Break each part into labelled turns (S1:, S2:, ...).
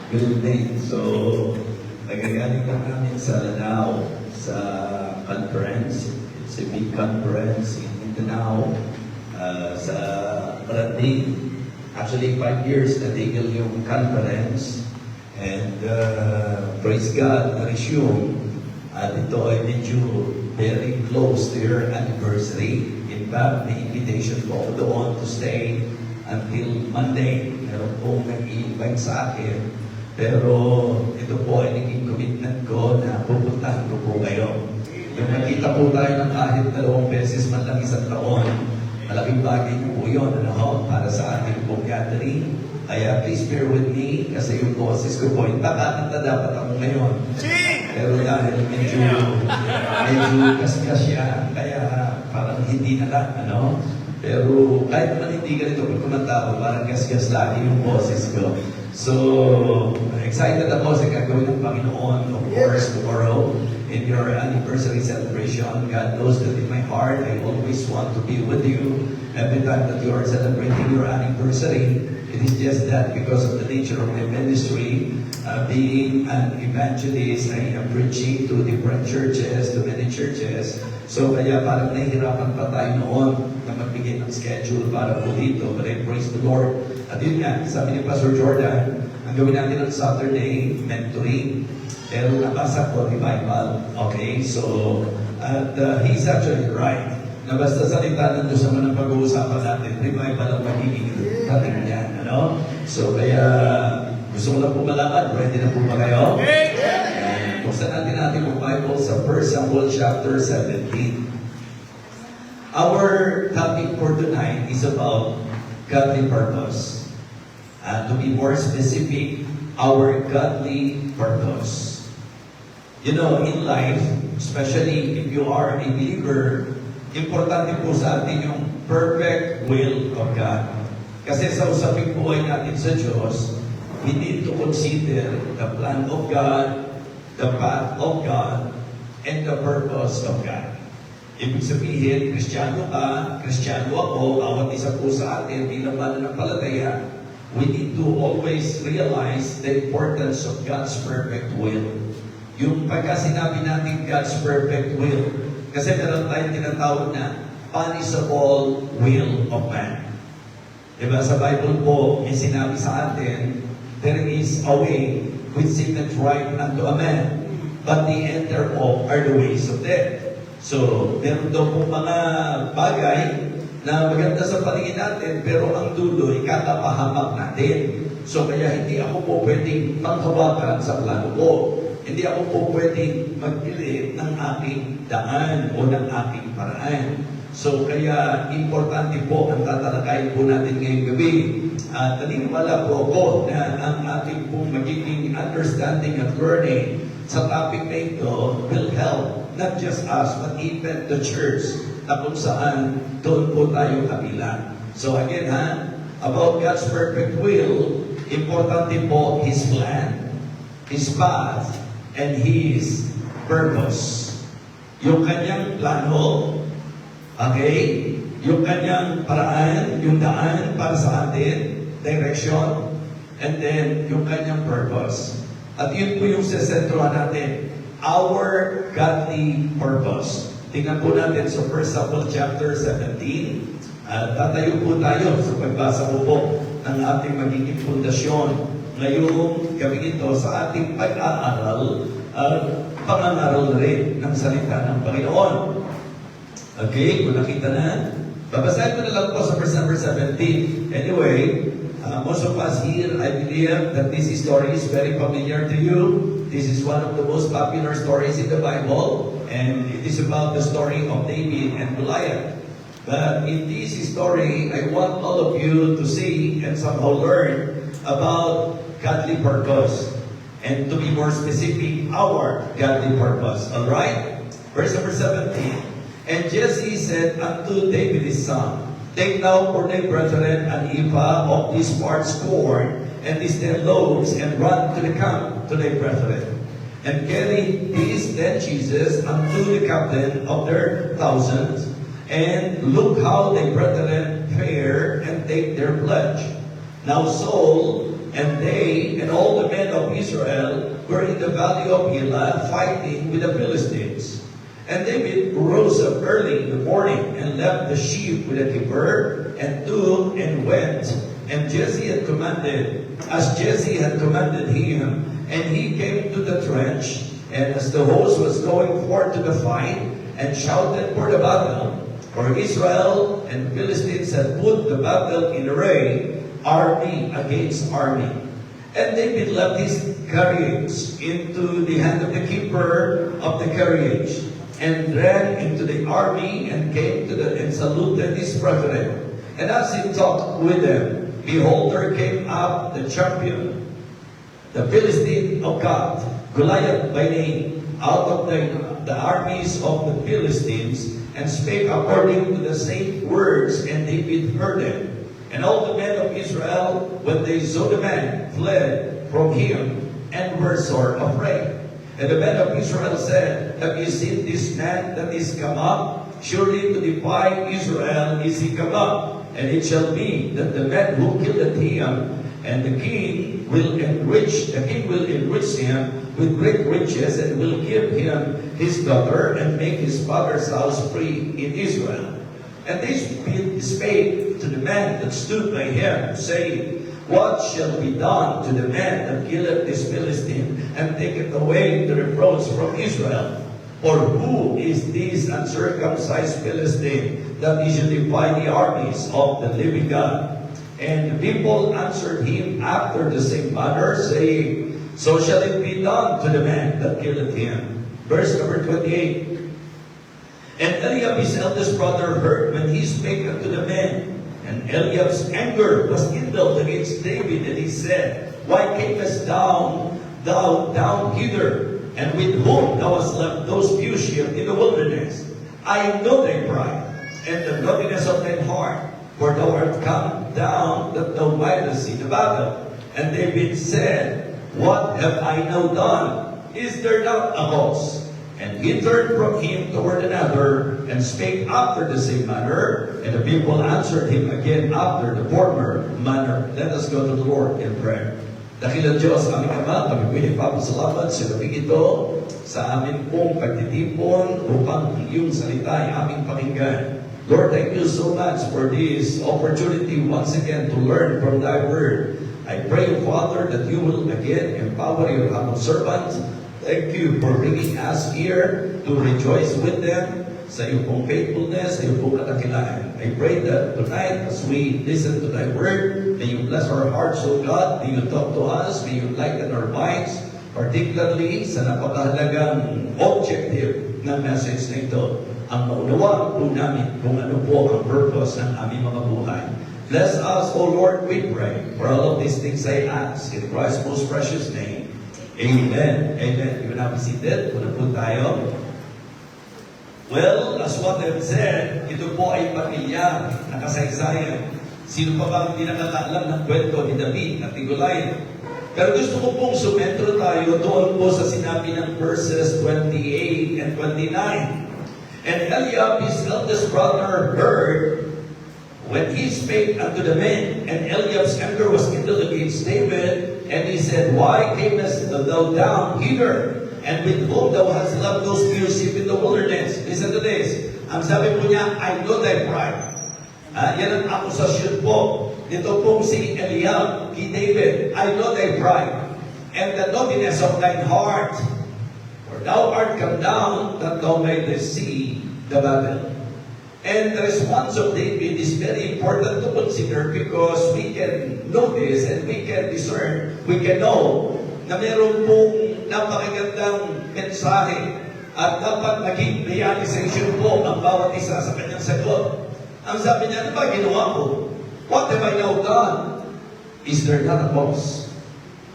S1: Good evening. So, nagagaling lang namin sa Lanao sa conference. It's a big conference in Mindanao sa Parating. Actually, 5 years na tigil yung conference. And praise God, na-resume. At ito ay medyo very close to your anniversary. In fact, the invitation ko doon to stay until Monday. Meron pong nag-i-invite sa akin. Pero ito po ay naging commitment ko na pupuntahan ko po kayo. Yung nakita po tayo ng kahit 2 beses man lang isang taon, malaking bagay niyo po yun, para sa ating pong gathering. Kaya please bear with me kasi yung boses ko po, nakakanta dapat ako ngayon. Pero dahil medyo kaskas siya, kaya parang hindi na lang, Pero kahit naman hindi ganito pag kumanta ko, parang kaskas lagi yung boses ko. So, excited ako sa gagawin ng Panginoon, of course, tomorrow in your anniversary celebration. God knows that in my heart, I always want to be with you every time that you are celebrating your anniversary. It is just that because of the nature of my ministry, being an evangelist, I am preaching to different churches, to many churches. So, kaya parang nahihirapan pa tayo noon na magbigay ng schedule para po dito. But I praise the Lord. At yun nga, sabi ni Pastor Jordan, ang gawin natin ng Saturday, mentoring. Pero nabasa ko, revival. Okay, so, at he's actually right. Na basta salita ng Diyos naman ang pag-uusapan natin, revival ang magiging dating yan, So, kaya gusto ko lang po malaman, ready na po ba kayo? Buksan natin yung Bible sa 1 Samuel chapter 17. Our topic for tonight is about godly purpose. To be more specific, our godly purpose. In life, especially if you are a believer, importante po sa atin yung perfect will of God. Kasi sa usaping buhay natin sa Diyos, we need to consider the plan of God, the path of God, and the purpose of God. Ibig sabihin, Kristiyano ka, Kristiyano ako, bawat isa po sa atin bilang mananampalataya, we need to always realize the importance of God's perfect will. Yung pagka sinabi natin God's perfect will, kasi meron tayong tinatawag na punishable will of man. Diba sa Bible po, may sinabi sa atin, there is a way which seemeth right unto a man, but the end thereof are the ways of death. So, meron daw po mga bagay na maganda sa paningin natin, pero ang dulo, ikakapahamak natin. So, kaya hindi ako po pwedeng manghawakan sa plano ko. Hindi ako po pwedeng magpili ng aking daan o ng aking paraan. So, kaya importante po ang tatalakayin po natin ngayong gabi. At naniniwala po ako na ang ating pong magiging understanding at learning sa topic na ito will help not just us, but even the church na kung saan doon po tayo kabilang. So again about God's perfect will, importante po His plan, His path, and His purpose. Yung kanyang plano, okay? Yung kanyang paraan, yung daan para sa atin, direction, and then yung kanyang purpose. At yun po yung sesentrohan natin, our godly purpose. Tingnan po natin sa 1 Samuel chapter 17. Tatayo po tayo sa pagbasa po ng ating magiging pundasyon ngayong gabi ito sa ating pag-aaral at pangangaral rin ng salita ng Panginoon. Okay, kung nakita na, babasahin ko na lang po sa verse number 17. Anyway, most of us here, I believe that this story is very familiar to you. This is one of the most popular stories in the Bible, and it is about the story of David and Goliath. But in this story, I want all of you to see and somehow learn about godly purpose. And to be more specific, our godly purpose. Alright? Verse number 17. And Jesse said unto David his son, Take now for thy brethren an ephah of this parched corn, and these 10 loaves, and run to the camp to thy brethren. And carry these 10 cheeses unto the captain of their thousands, and look how thy brethren fare, and take their pledge. Now Saul and they and all the men of Israel were in the valley of Elah fighting with the Philistines. And David rose up early in the morning and left the sheep with the keeper and took and went. And Jesse had commanded, as Jesse had commanded him, and he came to the trench, and as the host was going forth to the fight, and shouted for the battle, for Israel and Philistines had put the battle in array, army against army. And David left his carriage into the hand of the keeper of the carriage, and ran into the army, and came to and saluted his brethren. And as he talked with them, behold, there came up the champion, the Philistine of God, Goliath by name, out of the armies of the Philistines, and spake according to the same words, and David heard them. And all the men of Israel, when they saw the man, fled from him, and were sore afraid. And the men of Israel said, Have you seen this man that is come up? Surely to defy Israel is he come up. And it shall be that the men who killed him, and the king will enrich him with great riches, and will give him his daughter, and make his father's house free in Israel. And they spake to the man that stood by him, saying, What shall be done to the man that killeth this Philistine, and taketh away the reproach from Israel? Or who is this uncircumcised Philistine, that he should defy the armies of the living God? And the people answered him after the same manner, saying, So shall it be done to the man that killeth him. Verse number 28. And Eliab his eldest brother heard when he spake unto the men. And Eliab's anger was kindled against David, and he said, Why camest thou down hither? And with whom thou hast left those few sheep in the wilderness? I know thy pride, and the naughtiness of thine heart, for thou art come down that thou mightest see the battle. And David said, What have I now done? Is there not a host? And he turned from him toward another, and spake after the same manner, and the people answered him again after the former manner. Let us go to the Lord in prayer. Dakilang Diyos, aming Ama, kami pinipapasalamat sa gabi ito, sa amin pong pagtitipon upang iyong salita ay aming pakinggan. Lord, thank you so much for this opportunity once again to learn from thy word. I pray, Father, that you will again empower your humble servant. Thank you for bringing us here to rejoice with them sa iyong pong faithfulness, sa iyong pong katakilaan. I pray that tonight, as we listen to thy word, may you bless our hearts, O God. May you talk to us. May you lighten our minds, particularly sa napakahalagang objective ng message na ito. Ang maunawaan po namin kung ano po ang purpose ng aming mga buhay. Bless us, O Lord, we pray. For all of these things I ask, in Christ's most precious name. Amen. Amen. You can have a seated. Muna po tayo. Well, as what I've said, ito po ay pamilyar na kasaysayan. Sino pa ba hindi nakakaalam ng kwento ni David at ni Goliath? Pero gusto ko pong sumentro tayo doon po sa sinabi ng verses 28 and 29. And Eliab, his eldest brother, heard when he spake unto the men, and Eliab's anger was kindled against David, and he said, Why camest thou down hither? And with whom thou hast left those few sheep in the wilderness? Listen to this. Ang sabi po niya, I know thy pride. Yan ang akusasyon po. Dito pong si Eliab, kay David, I know thy pride, and the naughtiness of thine heart. For thou art come down, that thou mayest see the battle. And the response of David is very important to consider, because we can notice and we can discern, we can know na meron pong napakagandang mensahe at dapat maging realization po ang bawat isa sa kanyang sagot. Ang sabi niya, ano ba ginawa ko? What have I now done? Is there not a cause?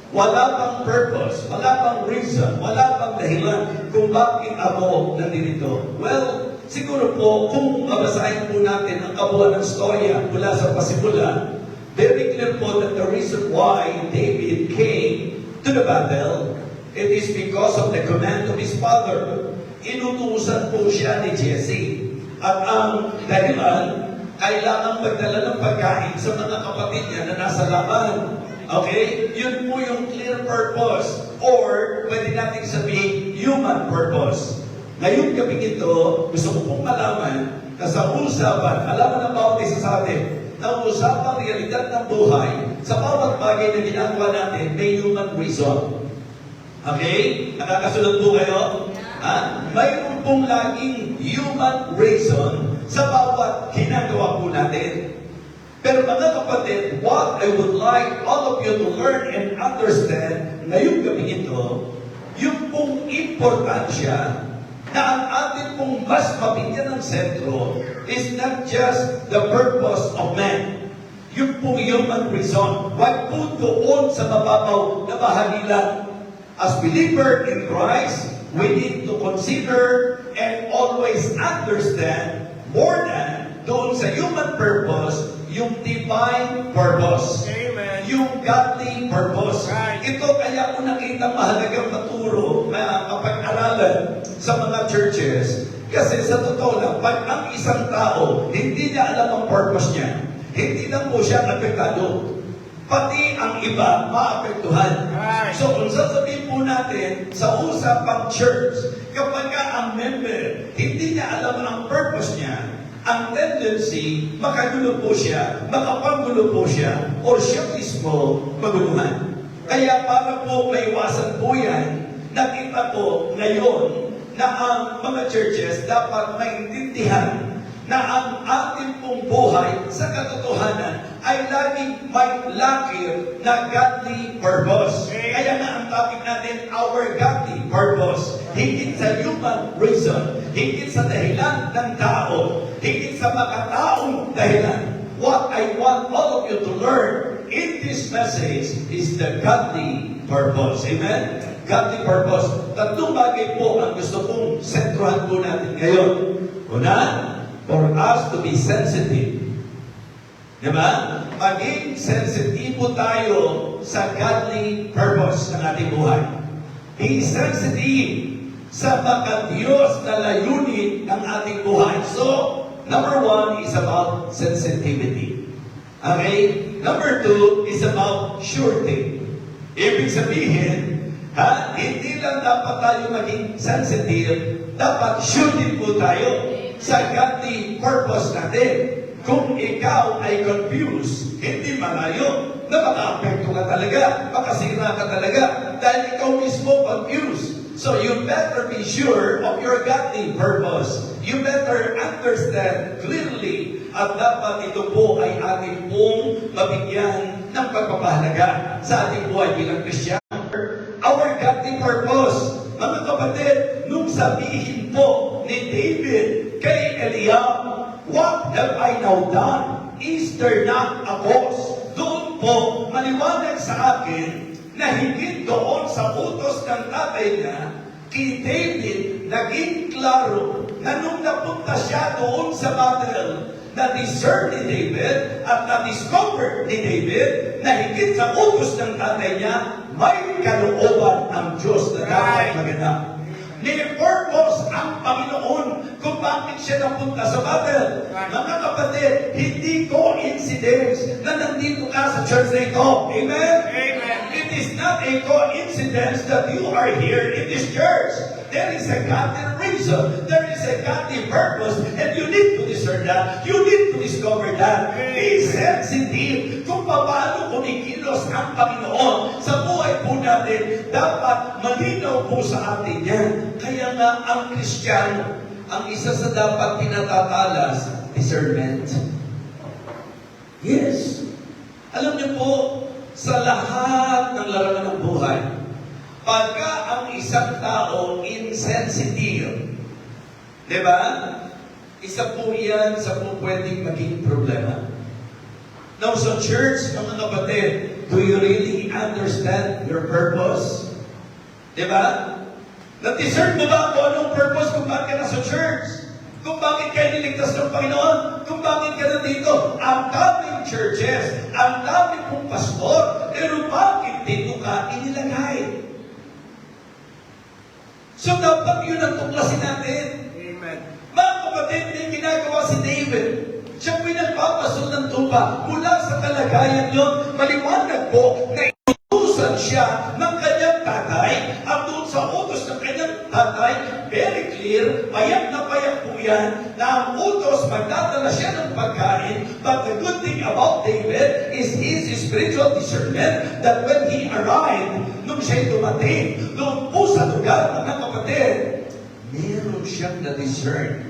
S1: Wala pang purpose, wala pang reason, wala pang dahilan kung bakit ako nandito. Well, siguro po, kung babasahin po natin ang kabuuan ng storya mula sa pasimula, very clear po that the reason why David came to the battle, it is because of the command of his father. Inutusan po siya ni Jesse. At ang dahilan kailangan magdala ng pagkain sa mga kapatid niya na nasa laban. Okay? Yun po yung clear purpose. Or, pwede natin sabihin, human purpose. Ngayong gabi ito, gusto ko pong malaman na sa usapan, alam ng bawat isa sa atin, na usapang realidad ng buhay, sa bawat bagay na ginagawa natin, may human reason. Okay? Nakakasunod po kayo? Ha? Mayroon pong laging human reason sa bawat ginagawa po natin. Pero mga kapatid, what I would like all of you to learn and understand ngayong gabi ito, yung pong importansya na ang atin pong mas mabigyan ng sentro is not just the purpose of man. Yung pong human reason. Wag po doon sa mababaw na bahagi lang. As believer in Christ, we need to consider and always understand more than doon sa human purpose, yung divine purpose.
S2: Amen.
S1: Yung godly purpose.
S2: Right.
S1: Ito kaya ko nakita mahalagang maturo na kapag-aralan sa mga churches. Kasi sa totoo lang, pag ang isang tao, hindi niya alam ang purpose niya, hindi lang po siya apektado. Pati ang iba, maapektuhan.
S2: Right.
S1: So, kung sasabihin po natin sa usapang church, kapag ang member, hindi niya alam ang purpose niya, ang tendency, makagulo po siya, makapangulo po siya, o siya mismo maguluhan. Kaya para po maiwasan po yan, nakita po ngayon na ang mga churches dapat maintindihan na ang ating pong buhay sa katotohanan ay laging may lakir na godly purpose. Kaya nga ang topic natin, our godly purpose. Higit sa human reason, higit sa dahilan ng tao, higit sa makataong dahilan. What I want all of you to learn in this message is the godly purpose. Amen? Godly purpose. Tatlong bagay po ang gusto kong sentrohan po natin ngayon. Una, for us to be sensitive. Diba? Maging sensitibo tayo sa godly purpose ng ating buhay. Be sensitive sa makadiyos na layunin ng ating buhay. So, number one is about sensitivity. Okay? Number two is about surety. Ibig sabihin, hindi lang dapat tayo maging sensitive, dapat surety po tayo sa godly purpose natin. Kung ikaw ay confused, hindi malayo na maka-apekto ka talaga, makasira ka talaga, dahil ikaw mismo confused. So you better be sure of your godly purpose. You better understand clearly at dapat ito po ay ating pong mabigyan ng pagpapahalaga sa ating buhay bilang Kristiyano. Our godly purpose, mga kapatid, nung sabihin po ni David kay Eliab, what have I now done? Is there not a cause? Doon po, maliwanag sa akin na higit doon sa utos ng tatay niya, kay David, naging klaro na nung napunta siya doon sa battle, na-discern ni David at na-discover ni David na higit sa utos ng tatay niya, may kalooban ang Diyos na dapat maganap. Ni-purpose ang Panginoon kung bakit siya napunta sa battle. Mga kapatid, hindi coincidence na nandito ka sa church na ito. Amen?
S2: Amen.
S1: It is not a coincidence that you are here in this church. There is a godly reason. There is a godly purpose. And you need to discern that. You need to discover that. Be sensitive kung paano kumikilos ang Panginoon sa buhay po natin. Dapat malinaw po sa atin yan. Kaya nga ang Kristiyano, ang isa sa dapat tinatatalas, discernment. Yes. Alam niyo po, sa lahat ng larangan ng buhay, pagka ang isang tao insensitive, di ba? Isa po yan sa po pwedeng maging problema. Now, sa church, mga kapatid, do you really understand your purpose? Di ba? Na-discern mo ba kung anong purpose kung bakit ka nasa church? Kung bakit kayo niligtas ng Panginoon? Kung bakit ka nandito? Ang daming churches, ang daming pong pastor, pero bakit dito ka inilagay? So dapat yun ang tuklasin natin.
S2: Amen.
S1: Mga kapatid, may ginagawa si David. Siya po siya'y nagpapaso ng tupa mula sa kalagayan yon. Maliwanag po na inutusan siya ng kanyang tatay at doon sa utos ng kanyang tatay, very clear, payak na payak po yan na ang utos magdadala siya ng pagkain. But the good thing about David is his spiritual discernment that when he arrived, nung siya'y dumating doon po sa lugar, mga kapatid, meron siyang na-discern.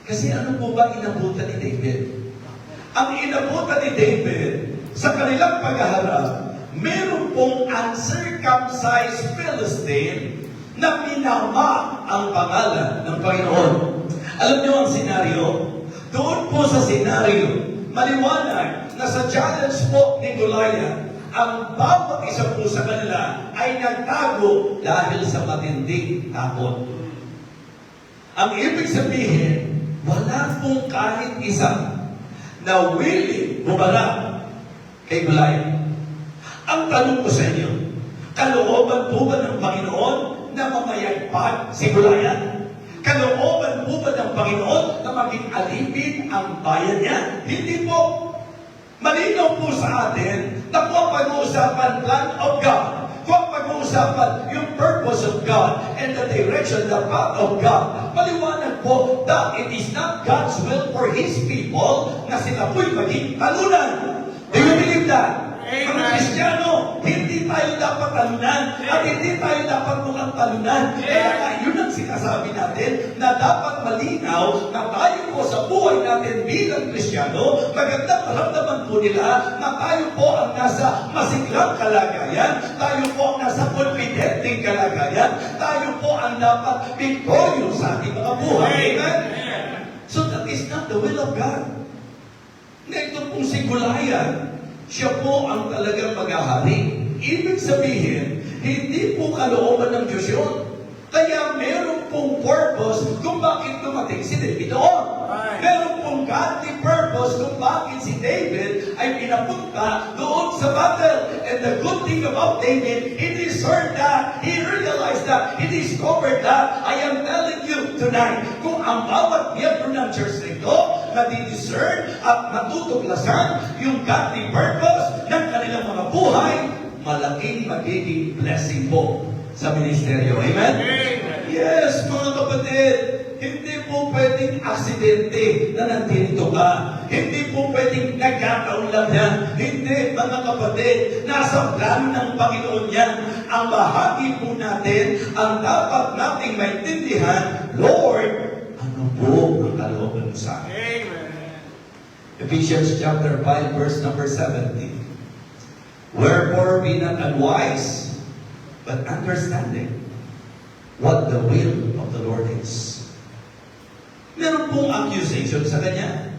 S1: Kasi ano po ba inabutan ni David? Ang inabutan ni David sa kanilang paghaharap, meron pong uncircumcised Philistine na minama ang pangalan ng Panginoon. Alam niyo ang senaryo? Doon po sa senaryo, maliwanag na sa challenge po ni Goliath, ang bawat isa po sa kanila ay nagtago dahil sa matinding takot. Ang ibig sabihin, wala pong kahit isa na willing bumarap kay Goliath. Ang tanong ko sa inyo, kalooban po ba ng Panginoon na mamayagpag si Goliath? Kalooban po ba ng Panginoon na maging alipin ang bayan niya? Hindi po. Malinaw po sa atin na kung pag-uusapan plan of God, kung pag-uusapan yung purpose of God and the direction, the path of God, maliwanag po that it is not God's will for His people na sila po'y maging talunan. Do you believe that? Mga Kristiyano, hindi tayo dapat talunan at hindi tayo dapat mukhang talunan. Kaya nga, yun ang sinasabi natin na dapat malinaw na tayo po sa buhay natin bilang Kristiyano, magandang maramdaman po nila na tayo po ang nasa masiglang kalagayan, tayo po ang nasa confidenteng kalagayan, tayo po ang dapat victorious sa ating mga buhay. Amen? So that is not the will of God. Ito pong si Goliath, siya po ang talagang mag-ahari. Ibig sabihin, hindi po kalooban ng Diyos yun. Kaya meron pong purpose kung bakit dumating si David doon. Meron pong godly purpose kung bakit si David ay pinapunta doon sa battle. And the good thing about David, he discerned that, he realized that, he discovered that. I am telling you tonight, kung ang bawat miyembro ng church nito, nadi-discern at natutuklasan yung godly purpose ng kanilang mga buhay, malaking magiging blessing po sa ministeryo. Amen? Yes, mga kapatid, hindi po pwedeng aksidente na nandito ka. Hindi po pwedeng nagkataon lang yan. Hindi, mga kapatid, nasa plano ng Panginoon yan. Ang bahagi po natin, ang dapat nating maintindihan, Lord, ano po ang kalooban mo sa akin? Ephesians chapter 5, verse number 17. Wherefore be not unwise, but understanding what the will of the Lord is. Meron pong accusation sa kanya.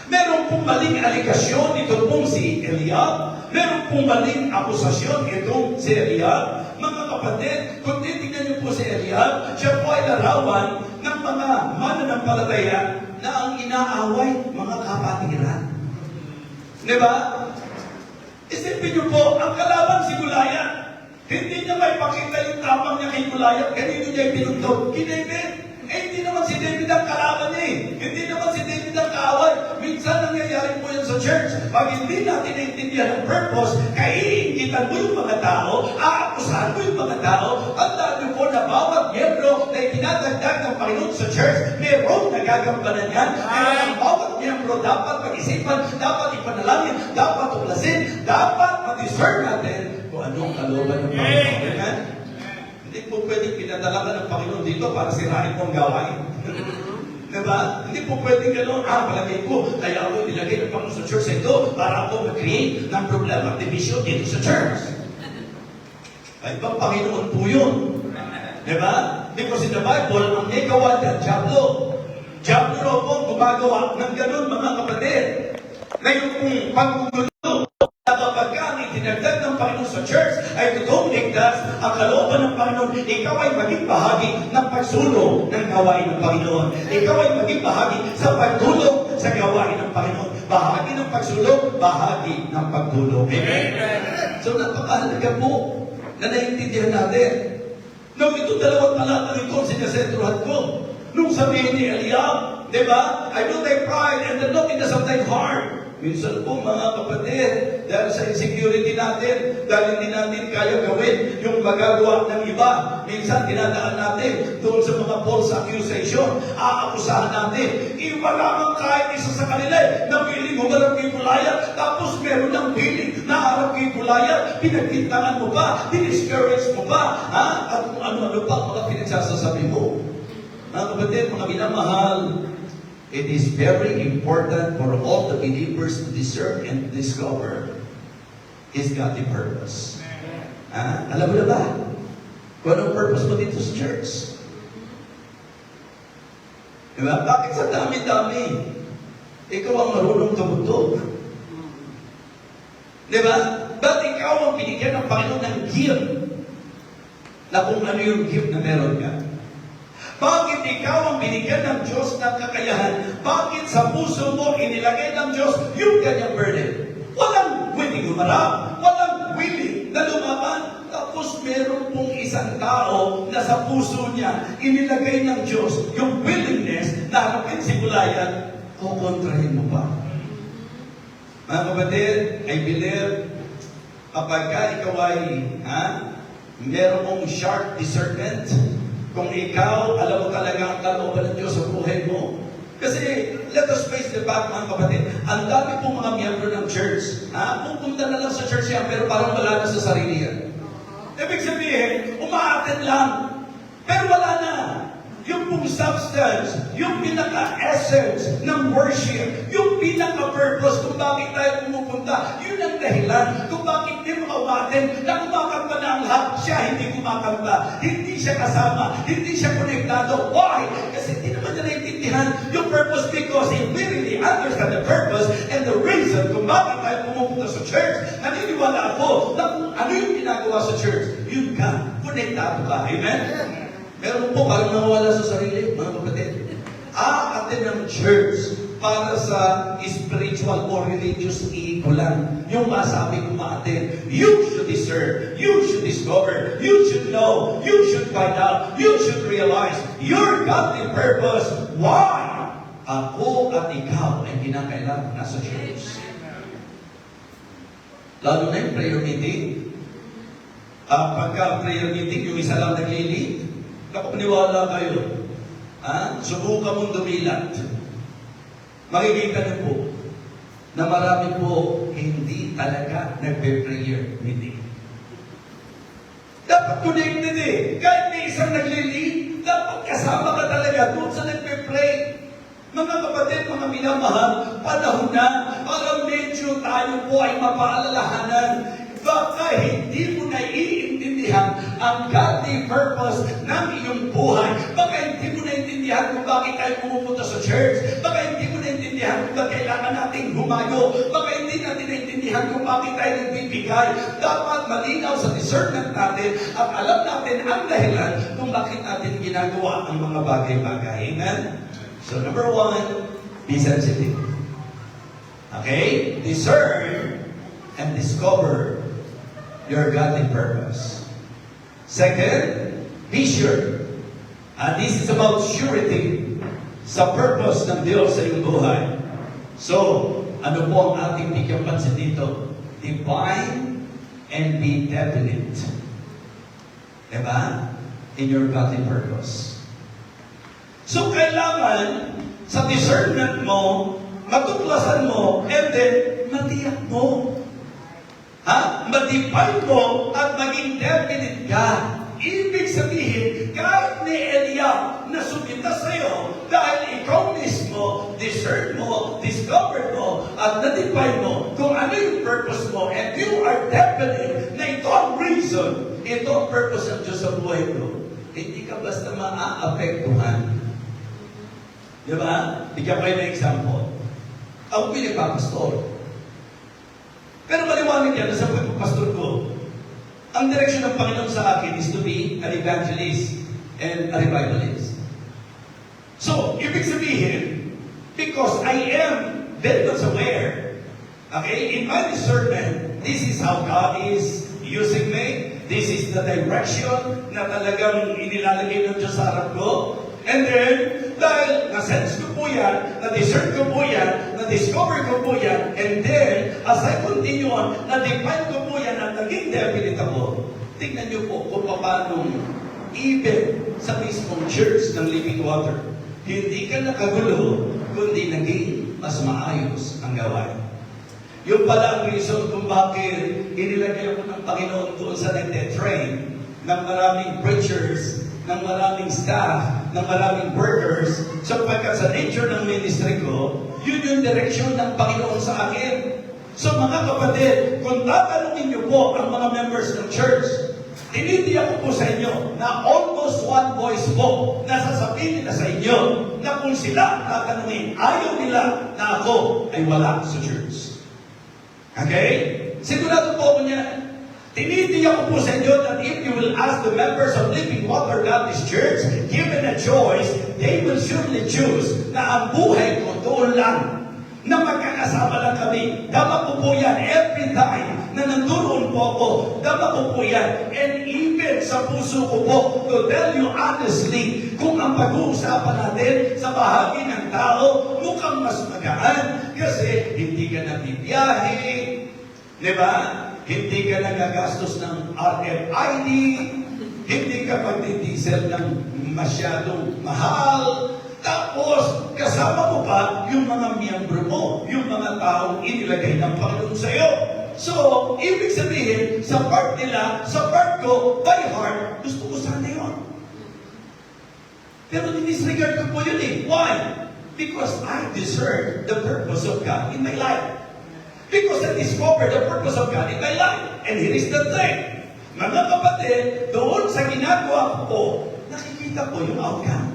S1: Meron pong maling aligasyon ito pong si Eliab. Meron pong maling akusasyon itong si Eliab. Mga kapatid, kung titignan niyo po si Eliab, siya po ay larawan ng mga mananampalataya na ang inaaway, mga kapatiran. Diba? Isipin niyo po, ang kalaban si Goliath, hindi niya may pakita yung tapang niya kay Goliath, kanino niya pinuntok? Kay David. Hindi naman si David ang kalaban niya eh. Hindi naman si David ang kaaway. Minsan nangyayari po yan sa church. Pag hindi natin naintindihan ang purpose, kaiingitan mo yung mga tao, aakusahan mo yung mga tao, tandaan niyo po na bawat miyembro na itinadagdag ng Panginoon sa church, mayroong nagagampanan yan. Kaya ang bawat miyembro dapat pag-isipan, dapat ipanalangin, dapat tuklasin, dapat ma-discern natin kung anong kalooban ng Panginoon. Amen? Hindi po pwedeng pinadala ka ng Panginoon dito para sirain mo ang gawain. Diba? Hindi po pwedeng gano'n, palagay ko, kaya ako nilagay ng Panginoon sa church ito para ako mag-create ng problema at division dito sa church. Ay, ibang Panginoon po yun. Diba? Because in the Bible, ang may gawa dyan, Diablo. Diablo raw po gumagawa ng gano'n, mga kapatid. Ngayon kung paggugulo, kapag ang itinagdag ng Panginoon sa church ay totoong ligtas, ang kalooban ng Panginoon, ikaw ay maging bahagi ng pagsulong ng gawain ng Panginoon. Ikaw ay maging bahagi sa pagtulong sa gawain ng Panginoon. Bahagi ng pagsulong, bahagi ng pagtulong. Amen? So napakahalaga po na naiintindihan natin. Nung ito dalawang talata ito ang sinasentrohan ko. Nung sabihin ni Eliab, di ba? I know thy pride and the naughtiness of Minsan po mga kapatid, dahil sa insecurity natin, dahil hindi natin kaya gawin yung magagawa ng iba, minsan dinadaan natin doon sa mga false accusation, aakusahan natin. Iba lamang kahit isa sa kanila, napiling humarap kay Goliath, tapos meron ng piling na harap kay Goliath, pinagtintangan mo pa, diniscourage mo pa, ha? At kung ano-ano pa mga pinagsasasabi mo. Mga kapatid, mga minamahal, it is very important for all the believers to discern and discover His godly purpose. Alam mo na ba? Kung anong purpose mo dito sa church? Diba? Bakit sa dami-dami? Ikaw ang marunong tumutog. Diba? Ba't ikaw ang binigyan ng Panginoon ng gift na kung ano yung gift na meron ka? Bakit ikaw ang binigyan ng Diyos ng kakayahan? Bakit sa puso mo inilagay ng Diyos yung kanyang burden? Walang willing humarap, walang willing na lumaban. Tapos meron pong isang tao na sa puso niya inilagay ng Diyos yung willingness na harapin si Goliath, kukontrahin mo pa. Mga kapatid, I believe kapag ikaw ay meron mong sharp discernment, kung ikaw, alam mo talaga ang kalooban ng Diyos sa buhay mo. Kasi, let us face the fact, mga kapatid, ang dami pong mga miyembro ng church. Pupunta na lang sa church yan, pero parang wala na sa sarili yan. Ibig sabihin, umaattend lang, pero wala na. Yung pong substance, yung pinaka-essence ng worship, yung pinaka-purpose kung bakit tayo pumupunta, yun ang dahilan kung bakit di makawatin na kumakanta na ang lahat, siya hindi kumakanta, hindi siya kasama, hindi siya konektado. Why? Kasi hindi naman niya naiintindihan yung purpose, because if we really understand the purpose and the reason kung bakit tayo pumupunta sa church, naniniwala ako na kung ano yung ginagawa sa church, yun ka, konektado ka. Amen? Meron po parang nawawala sa sarili, mga kapatid. Attend ng church para sa spiritual or religious ego lang. Yung masabi kong ma-attend. You should discern. You should discover. You should know. You should find out. You should realize your godly purpose. Why? Ako at ikaw ay kinakailangan nasa church. Lalo na yung prayer meeting. Pagka prayer meeting, yung isa lang naglilid. Kapaniwala kayo, subukan mong dumilat. Makikita niyo po na marami po hindi talaga nagpe-prayer meeting. Dapat connected Kahit may isang naglilid, dapat kasama ka talaga doon sa nagpe-pray. Mga kapatid, mga minamahal, panahon na para medyo tayo po ay mapaalalahanan. Baka hindi mo naiintindihan ang godly purpose ng iyong buhay. Baka hindi mo naiintindihan kung bakit tayo pumupunta sa church. Baka hindi mo naiintindihan kung bakit kailangan nating humayo. Baka hindi natin naiintindihan kung bakit tayo nagbibigay. Dapat malinaw sa discernment natin at alam natin ang dahilan kung bakit natin ginagawa ang mga bagay-bagay. Amen? So number 1, be sensitive. Okay? Discern and discover your godly purpose. Second, be sure. This is about surety sa purpose ng Diyos sa iyong buhay. So, ano po ang ating bigyan pansin dito? Divine and be definite. Diba? In your godly purpose. So, kailangan sa discernment mo, matuklasan mo, and then, matiyak mo. Matipay mo at maging definite ka. Ibig sabihin, kahit ni Elia na sumita sa'yo, dahil ikaw mismo, discern mo, discover mo, at natipay mo kung ano yung purpose mo, and you are definite na ito ang reason, ito ang purpose ng Diyos sa buhay mo, hindi ka basta maaapektuhan. Diba? Bigyan kayo ng example. Ako pinagpapastor. Pero maliwanag yan, sa pagpapastor ko, ang direksyon ng Panginoon sa akin is to be an evangelist and a revivalist. So, ibig sabihin, because I am very much aware, okay, in my discernment, this is how God is using me, this is the direction na talagang inilalagay ng Diyos sa harap ko, and then, dahil na-sense ko po yan, na-discern ko po yan, na
S2: na-discover ko po yan, and then, as I continue on, na-define ko po yan at naging definite ako. Tingnan niyo po kung paano even sa mismong church ng Living Water, hindi ka nakagulo, kundi naging mas maayos ang gawain. Yung pala ang reason kung bakit inilagay ako ng Panginoon doon sa nagte-train ng maraming preachers, ng maraming staff, ng maraming workers, sapagkat sa nature ng ministry ko, yun yung direksyon ng Panginoon sa akin. So mga kapatid, kung tatanungin niyo po ang mga members ng church, tinitiyak ko po sa inyo na almost one voice po na sasabihin nila sa inyo na kung sila tatanungin, ayaw nila na ako ay wala sa church. Okay? Sigurado po ako niyan. Tinitiyak ko po sa inyo that if you will ask the members of Living Water Baptist Church, given a choice, they will surely choose na ang buhay ko doon lang, na magkakasama lang kami. Dama ko po yan every time na nanduroon po ako. Dama ko po yan. And even sa puso ko po, to tell you honestly, kung ang pag-uusapan natin sa bahagi ng tao, mukhang mas magaan. Kasi hindi ka nabibiyahe, di ba? Hindi ka nagagastos ng RFID, hindi ka magdidiesel ng masyadong mahal, tapos kasama mo pa yung mga miyembro mo, yung mga taong inilagay ng Panginoon sa iyo. So, ibig sabihin, sa part nila, sa part ko, by heart, gusto ko sana yun. Pero dinisregard ko po yun eh. Why? Because I deserve the purpose of God in my life. Because I discovered the purpose of God in my life. And here is the thing. Mga kapatid, doon sa ginagawa ko po, nakikita ko yung outcome.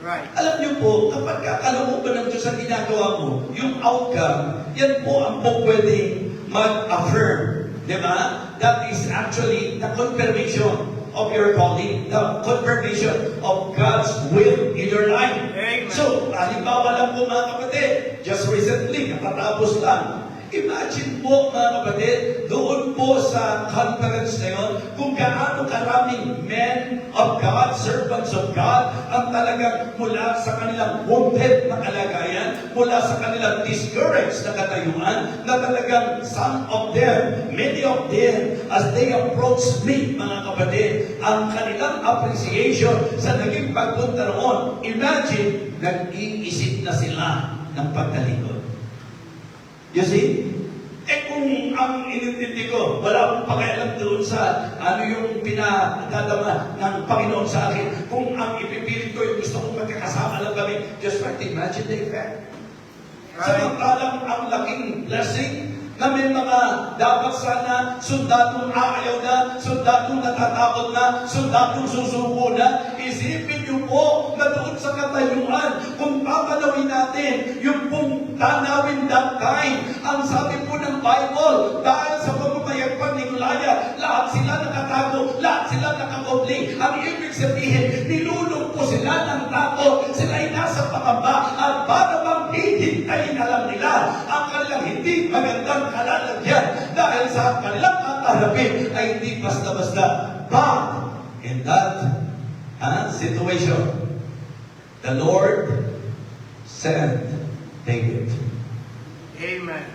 S3: Right.
S2: Alam niyo po, kapag kakalooban ng Diyos ang ginagawa mo, yung outcome, yan po ang po pwedeng mag-affirm. Di ba? That is actually the confirmation of your calling, the confirmation of God's will in your life.
S3: Amen.
S2: So, halimbawa lang po mga kapatid, just recently, nakatapos lang, imagine po mga kapatid, doon po sa conference na yun, kung gaano karaming men of God, servants of God, ang talagang mula sa kanilang wounded na kalagayan, mula sa kanilang discouraged na katayuan, na talagang some of them, many of them, as they approach me, mga kapatid, ang kanilang appreciation sa naging pagpunta roon, imagine, nag-iisip na sila ng pagtalikod. You see? Eh kung ang inintindi ko, wala akong pakialam doon sa ano yung pinadadama ng Panginoon sa akin. Kung ang ipipilit ko yung gusto kong magkakasama lang kami, just try to imagine the effect. Samantalang ang laking blessing na may mga dapat sana sundadong aayaw na, sundadong natatakot na, sundadong susuko na. Isipin niyo po na doon sa katayuan, kung papanawin natin yung pong tanawin that time, ang sabi po ng Bible, dahil sa pamamayagpag ni Goliath, lahat sila nakatago, lahat sila nakakobli. Ang ibig sabihin, nilulong po sila ng takot, sila ay nasa pangamba, at para bang hihintayin na lang nila ang kanilang hindi magandang kalalagyan dahil sa kanilang tatanapin ay hindi basta-basta. But in that situation, the Lord sent David.
S3: Amen.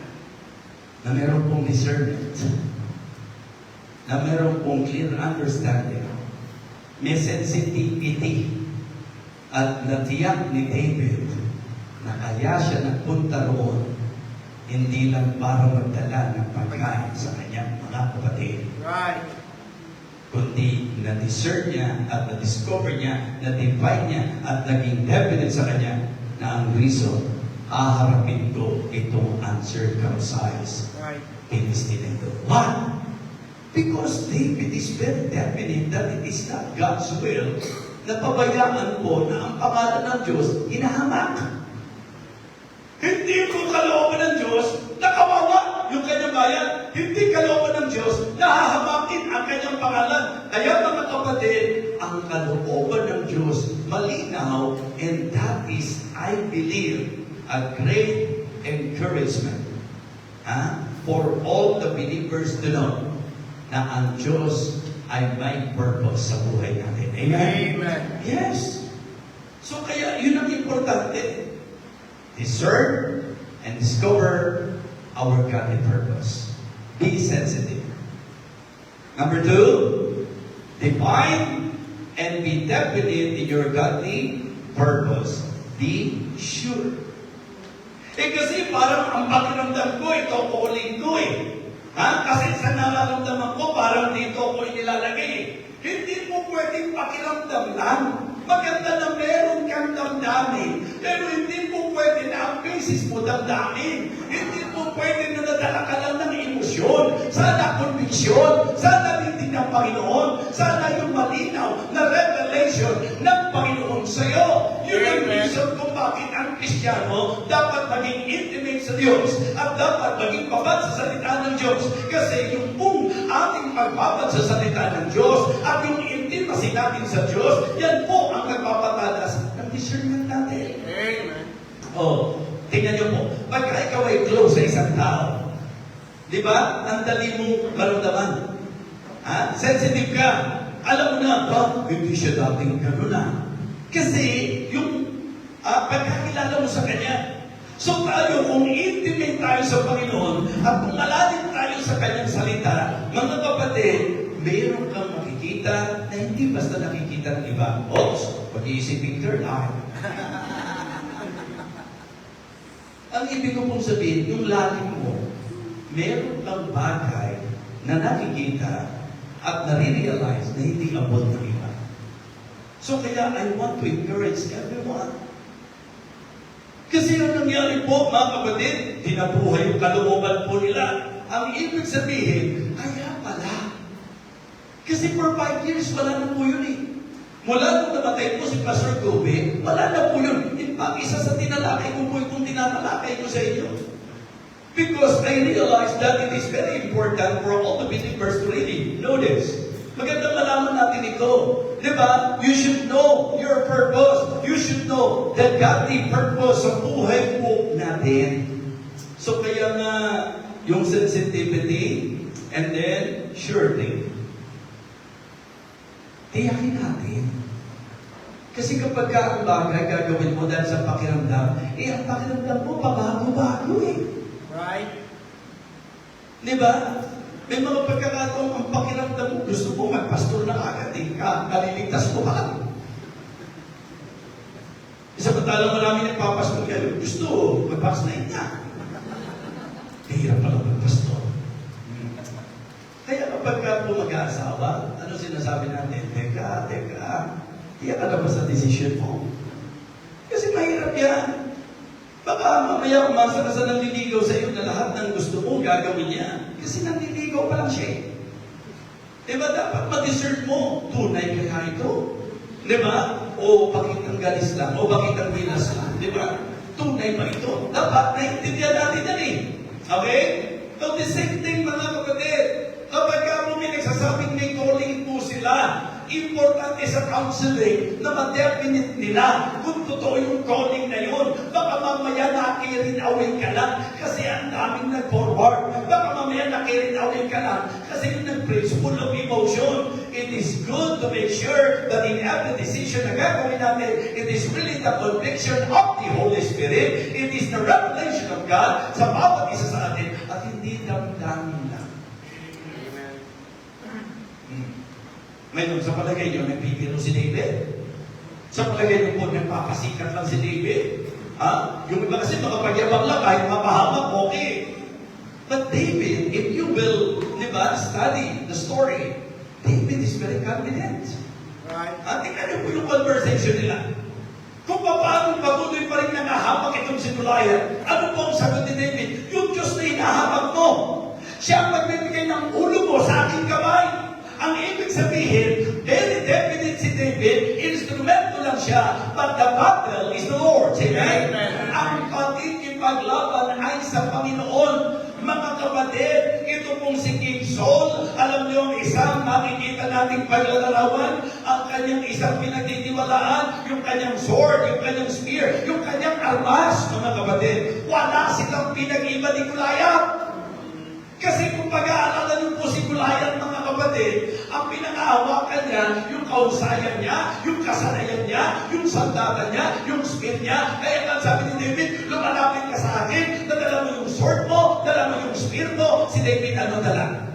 S2: Na meron pong discernment, na meron pong clear understanding, may sensitivity, at natiyak ni David na kaya siya nagpunta roon hindi lang para magdala ng pagkain sa kanyang mga kapatid,
S3: Right.
S2: kundi na-discern niya at na-discover niya, na-define niya at naging definite sa kanya na ang reason, haharapin ko itong uncircumcised
S3: Right.
S2: Philistine ito. Why? Because David is very definite that it is not God's will na pabayaan po na ang pangalan ng Diyos hinahamak. Hindi ko kalooban ng Diyos na kawawa yung kanyang bayan. Hindi kalooban ng Diyos na hahamakin ang kanyang pangalan. Kaya mga kapatid, ang kalooban ng Diyos malinaw, and that is, I believe, a great encouragement for all the believers to know na ang Diyos ay may purpose sa buhay natin. Amen?
S3: Amen.
S2: Yes. So kaya yun ang importante. Discern
S1: and discover our godly purpose. Be sensitive. Number 2, define and be definite in your godly purpose. Be sure.
S2: Kasi parang ang pakiramdam ko, ito calling ko eh. Kasi sa nararamdaman ko, parang dito ko inilalagay eh. Hindi mo pwedeng pakiramdam lang. Maganda na meron kang damdamin. Pero hindi mo pwede na ang basis mo damdamin. Hindi mo pwede na nadala ka lang ng emosyon. Sana conviction. Sana hindi ng Panginoon. Sana yung malinaw na revelation ng Panginoon sa'yo. Yun ang reason kung bakit ang Kristiyano dapat maging intimate sa Diyos at dapat maging babad sa salita ng Diyos. Kasi yung ating pagbabad sa salita ng Diyos at yung intimacy natin sa Diyos, yan po ang nagpapatalas ng discernment natin.
S3: Amen.
S2: Tingnan niyo po, pagka ikaw ay close sa isang tao, di ba? Ang dali mong maramdaman. Sensitive ka. Alam mo na, hindi siya dating gano'n Kasi yung pagkakilala mo sa Kanya. So tayo, kung intimate tayo sa Panginoon at kung malalim tayo sa Kanyang salita, mga kapatid, mayroon kang makikita na hindi basta nakikita ng iba. Pag-iisipin third eye. Ang ibig ko pong sabihin, yung lalim mo, meron kang bagay na nakikita at nare-realize na hindi abot ng iba. So kaya I want to encourage everyone. Kasi ang nangyari po, mga kapatid, dinabuhay yung kalooban po nila. Ang ibig sabihin, kaya pala. Kasi for 5 years, wala na po yun eh. Mula nung namatay po si Pastor Gobe, wala na po yun. In fact, isa sa tinalakay ko po itong tinatalakay ko sa inyo. Because I realized that it is very important for all the believers to really know this. Magandang malaman natin ito. Diba? You should know your purpose. You should know the godly purpose sa buhay po natin. So kaya nga, yung sensitivity and then surety. Tiyakin natin. Kasi kapag ka ang bagay gagawin mo dahil sa pakiramdam, ang pakiramdam mo pabago-bago eh.
S3: Right?
S2: Diba? May mga pagkakataon ang pakiramdam mo, gusto mo magpastor na agad eh. Kaliligtas mo ka. Samantalang marami nagpapastor kayo, gusto magpasnayin niya. Kahirap pala magpastor. Kaya kapag ka po mag-aasawa, ano sinasabi natin? Teka, tiyak ka na ba sa decision mo? Kasi mahirap yan. Baka mamaya umasa ka sa nanliligaw sa iyo na lahat ng gusto mo gagawin niya. Kasi nanliligaw pa lang siya eh. Diba dapat ma-discern mo, tunay kaya ito? Diba? O pakitang galis lang, o pakitang winas lang. Diba? Tunay ba ito? Dapat naiintindihan natin yan eh. Okay? So the same thing mga kapatid. Kapag ka mo may nagsasabing may calling po sila, importante sa counseling na ma-definite nila kung totoo yung calling na yun. Baka mamaya nakirin away ka lang kasi ang daming nag-forward. Baka mamaya nakirin away ka lang kasi yung nag-preach full of emotion. It is good to make sure that in every decision na gagawin natin, it is really the conviction of the Holy Spirit. It is the revelation of God sa bawat isa sa atin at hindi damdamin lang. Ngayon, sa palagay nyo, nagpipiro si David. Sa palagay nyo po, nagpapasikat lang si David. Yung iba kasi makapagyabang lang, kahit mapahamak, okay. But David, if you will, study the story, David is very confident.
S3: Right.
S2: Tingnan nyo po yung conversation nila. Kung paano patuloy pa rin nangahamak itong si Goliath, ano po ang sagot ni David? Yung Diyos na hinahamak mo, siya ang magbibigay ng ulo mo sa aking kamay. Ang ibig sabihin, very definite si David, instrumento lang siya, but the battle is the Lord's. Amen? Ang pakikipaglaban ay sa Panginoon. Mga kapatid, ito pong si King Saul, alam niyo ang isang makikita nating paglalarawan, ang kanyang isang pinagtitiwalaan, yung kanyang sword, yung kanyang spear, yung kanyang armas, mga kapatid. Wala silang pinag-iba ni Goliath. Kasi kung pag-aaralan niyo po si Goliath, mga kapatid, ang pinangahawakan niya, yung kausayan niya, yung kasanayan niya, yung sandata niya, yung spear niya. Kaya nga sabi ni David, lumalapit ka sa akin, na dala mo yung sword mo, dala mo yung spear mo, si David ano dala?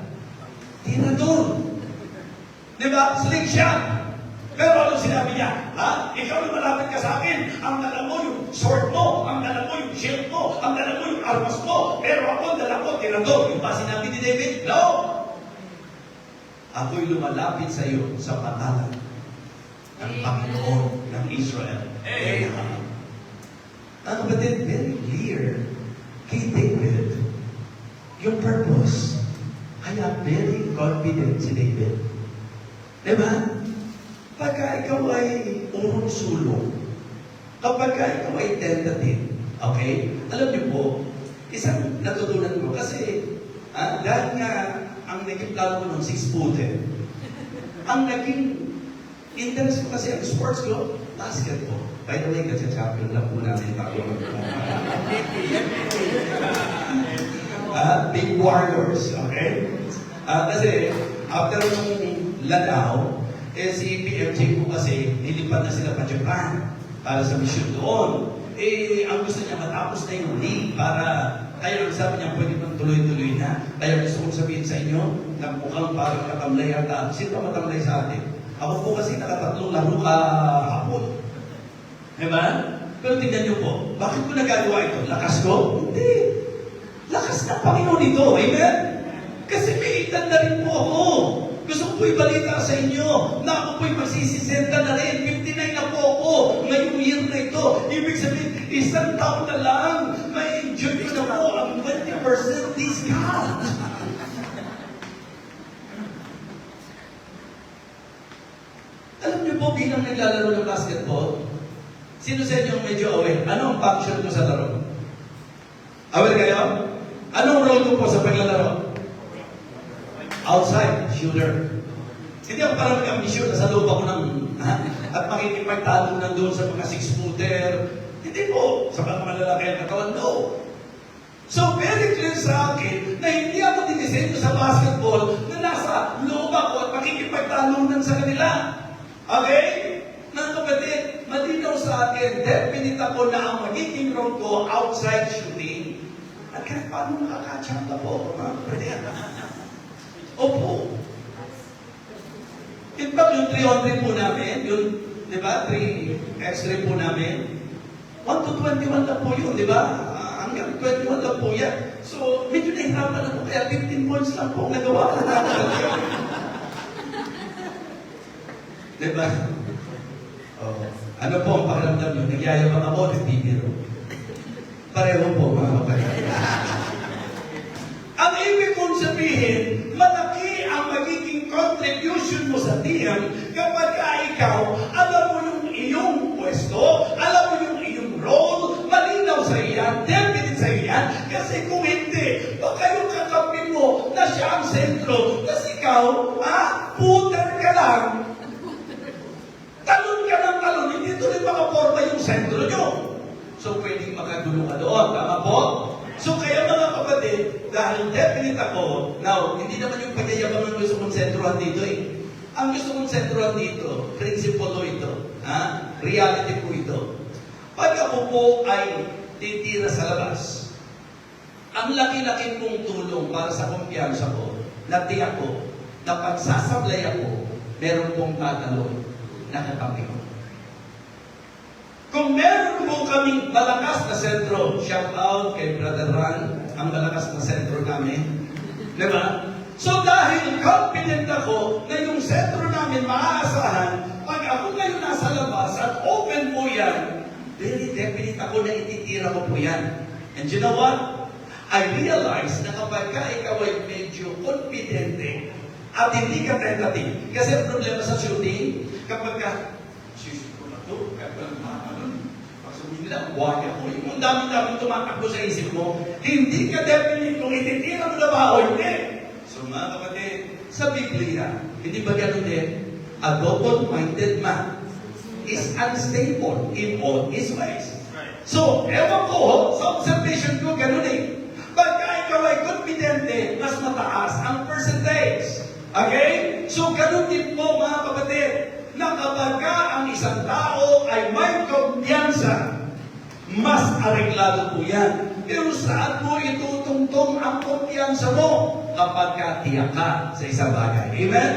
S2: Tirador. Di ba? Slingshot. Pero ano sinabi niya? Ha? Ikaw na malapit ka sa akin. Ang dala mo yung sword mo, ang dala mo yung shield mo, ang dala mo yung armas mo. Pero ako, ang dala ko, tirador. Yung ba sinabi ni David? No! Ako'y lumalapit sa iyo sa pangalan ng Panginoon ng Israel. Amen. Ang kapatid, very clear kay David yung purpose. Kaya very confident si David. Diba? Pagka ikaw ay urong-sulong, kapag ikaw ay tentative, okay? Alam niyo po, isang natutunan ko, kasi dahil nga ang naging plano ko nung 6-footer, ang naging interest ko kasi ang sports ko, basketball. By the way, kasi champion lang po namin bago Big Warriors, okay? Kasi after nung Lanao, si PMJ po kasi nilipat na sila pa Japan para sa mission doon. Ang gusto niya matapos na yung league para, kaya ang sabi niya pwede pang tuloy-tuloy na. Kaya gusto kong sabihin sa inyo, na mukhang parang katamlay ata. Sino pa matamlay sa atin? Ako po kasi nakatatlong laro kahapon. Diba? Pero tingnan niyo po, bakit ko nagagawa ito? Lakas ko? Hindi. Lakas ng Panginoon ito. Amen? Kasi may edad na rin po ako. Gusto ko po ibalita sa inyo na ako po'y magsisisenta na rin. 59 na po ako ngayong year na ito. Ibig sabihin, isang taon na lang, may enjoy ko na po ang 20% discount. Alam niyo po, bilang naglalaro ng basketball, sino sa inyo medyo aware? Ano ang function ko sa laro? Aware kayo? Anong role ko po sa paglalaro? Outside, shooter. Hindi ako parang mag-ambisyon na sa loob ako ng, at makikipagtalunan doon sa mga 6-footer. Hindi po, sa mga malalaki ang katawan, no. So, very clear sa akin na hindi ako dinisenyo sa basketball na nasa loob ako at makikipagtalunan sa kanila. Okay? Mga kapatid, malinaw sa akin, definite ako na ang magiging role ko outside shooting. At kahit paano nakakachamba po, mga kapatid. Opo. In fact, yung 300 po namin, yung, di ba, 3x3 po namin, 1 to 21 lang po yun, di ba? Hanggang 21 lang po yan. So, medyo nahihirapan ako, kaya 15 points lang po ang nagawa. Di ba? Oh. Ano po ang pakiramdam nyo? Nagyayabang ako, nagtitiro. Pareho po, mga kapatid. Ang ibig kong sabihin, malaki ang magiging contribution mo sa team kapag ikaw, alam mo yung iyong pwesto, alam mo yung iyong role, malinaw sa iyan, definite sa iyan, kasi kung hindi, baka yung kakapin mo na siya ang sentro, kasi ikaw, puter ka lang, talon ka ng talon, hindi tuloy makaporma yung sentro nyo. So, pwedeng makagulo ka doon, tama po? So, kaya mga kapatid, dahil definite ako, now, hindi naman yung pagyayabang ang gusto kong sentrohan dito eh. Ang gusto kong sentrohan dito, principle ko ito, reality po ito. Pag ako po ay titira sa labas, ang laki-laki pong tulong para sa kumpiyansa ko, na tiyak ko, na pagsasablay ako, meron pong tatalon na kakampi ko. Kung meron po kaming malakas na sentro, shout out kay Brother Ran, ang malakas na sentro namin. Diba? So dahil confident ako na yung sentro namin maaasahan, pag ako ngayon nasa labas at open po yan, very definite ako na ititira ko po yan. And you know what? I realize na kapag ikaw ay medyo confidente at hindi ka tentative, kasi ang problema sa shooting, kapag shoot ko na to, kapag sabihin nila, buhay ako. Yung dami-dami tumatakbo sa isip mo, hindi ka definite kung ititira mo na ba o hindi. So mga kapatid, sa Biblia, hindi ba ganun din? A double-minded man is unstable in all his ways. So, ewan ko, sa observation ko, ganun eh. Pagka ikaw ay confidente, mas mataas ang percentage. Okay? So, ganun din po mga kapatid, na kapag ang isang tao ay may kumpiyansa, mas areglado po yan. Pero saan mo itutungtong ang kumpiyansa mo? Kapag tiyak ka sa isang bagay. Amen?